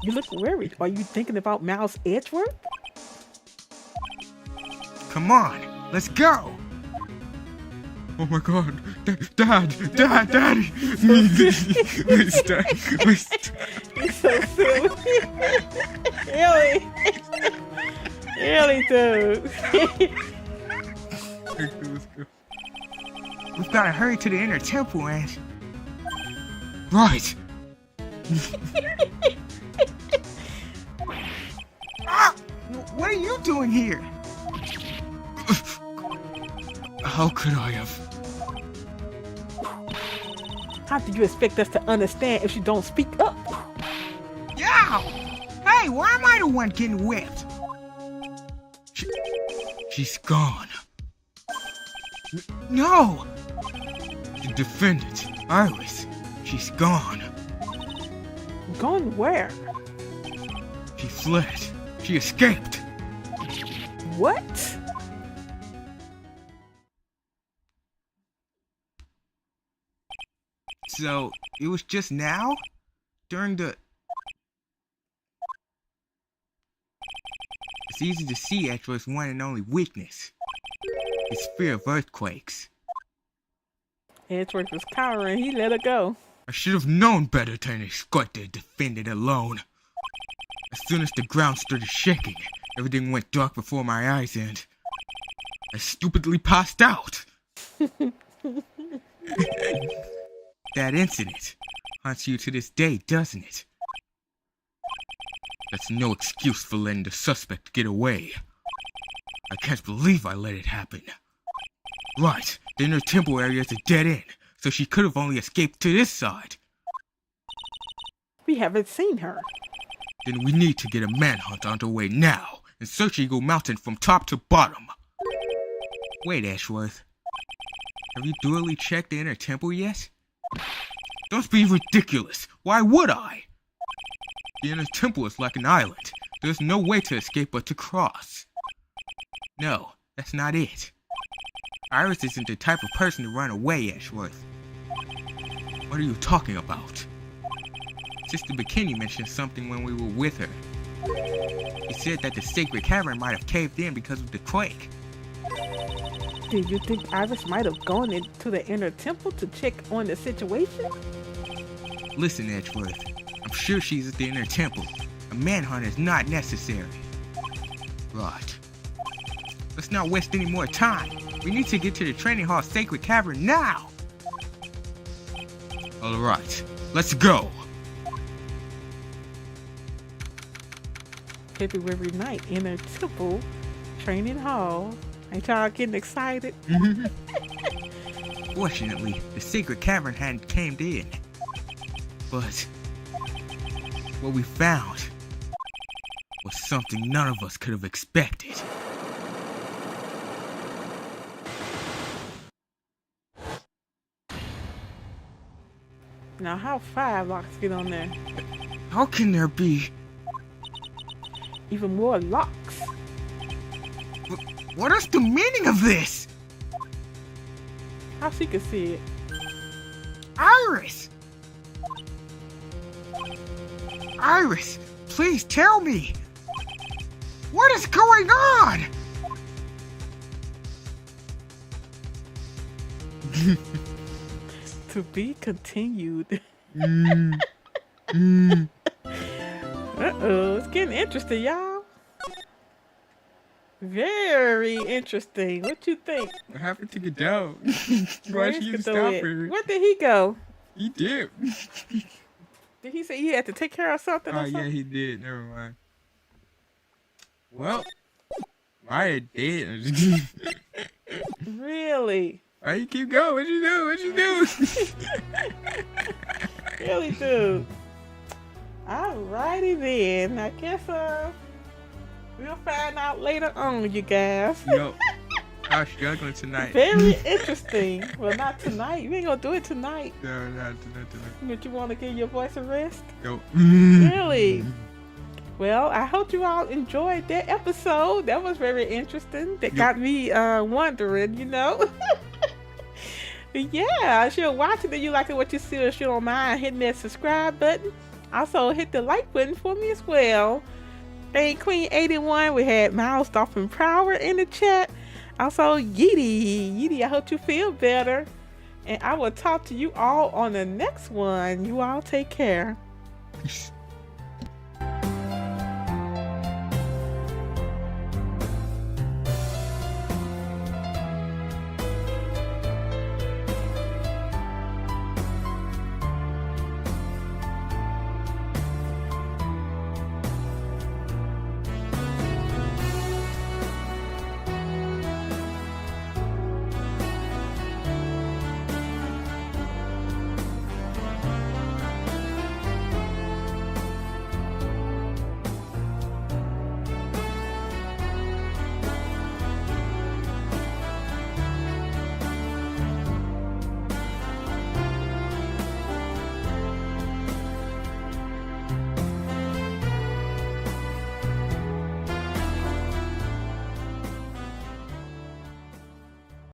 You look worried. Are you thinking about Miles Edgeworth? Come on, let's go! Oh my god, Daddy! You're so silly. Really, dude. We've gotta hurry to the inner temple and... Right! Ah! What are you doing here? How could I have? How do you expect us to understand if you don't speak up? Yeah! Hey, why am I the one getting whipped? She's gone. No! The defendant, Iris, she's gone. Gone where? She fled. She escaped. What? So, it was just now? During the... It's easy to see Edgeworth's one and only weakness. His fear of earthquakes. Edgeworth was cowering. He let her go. I should have known better than to escort the defendant alone. As soon as the ground started shaking, everything went dark before my eyes and... I stupidly passed out. That incident haunts you to this day, doesn't it? That's no excuse for letting the suspect get away. I can't believe I let it happen. Right, the inner temple area is a dead end, so she could have only escaped to this side. We haven't seen her. Then we need to get a manhunt underway now and search Eagle Mountain from top to bottom. Wait, Ashworth. Have you duly checked the inner temple yet? Don't be ridiculous. Why would I? The inner temple is like an island. There's no way to escape but to cross. No, that's not it. Iris isn't the type of person to run away, Ashworth. What are you talking about? Sister Bikini mentioned something when we were with her. She said that the sacred cavern might have caved in because of the quake. Do you think Iris might have gone into the inner temple to check on the situation? Listen, Edgeworth, I'm sure she's at the inner temple. A manhunt is not necessary. Right. Let's not waste any more time. We need to get to the training hall sacred cavern now. Alright, let's go. February 9th, inner temple, training hall. Ain't y'all getting excited? Fortunately, the sacred cavern hadn't caved in. But what we found was something none of us could have expected. Now, how 5 locks get on there? How can there be? Even more locks. What is the meaning of this? How she could see it? Iris! Iris, please tell me. What is going on? To be continued. Uh-oh, it's getting interesting, y'all. Very interesting. What you think? What happened to Godot? Where did he go? He did. Did he say he had to take care of something or Oh, something? yeah, he did. Never mind. Well, Maya did. Really? Why you keep going? What you do? What you do? Really, dude. Alrighty then. I guess we'll find out later on, you guys. Yo, I was struggling tonight. Very interesting. Well, not tonight. You ain't gonna do it tonight. No, not tonight. But you want to give your voice a rest? Yo. Really? Well, I hope you all enjoyed that episode. That was very interesting. That got me wondering, you know. Yeah, if you're watching and you like what you see, if you don't mind hitting that subscribe button. Also, hit the like button for me as well. And Queen 81, we had Miles Dolphin Prower in the chat. Also, Yeety, I hope you feel better. And I will talk to you all on the next one. You all take care. Peace.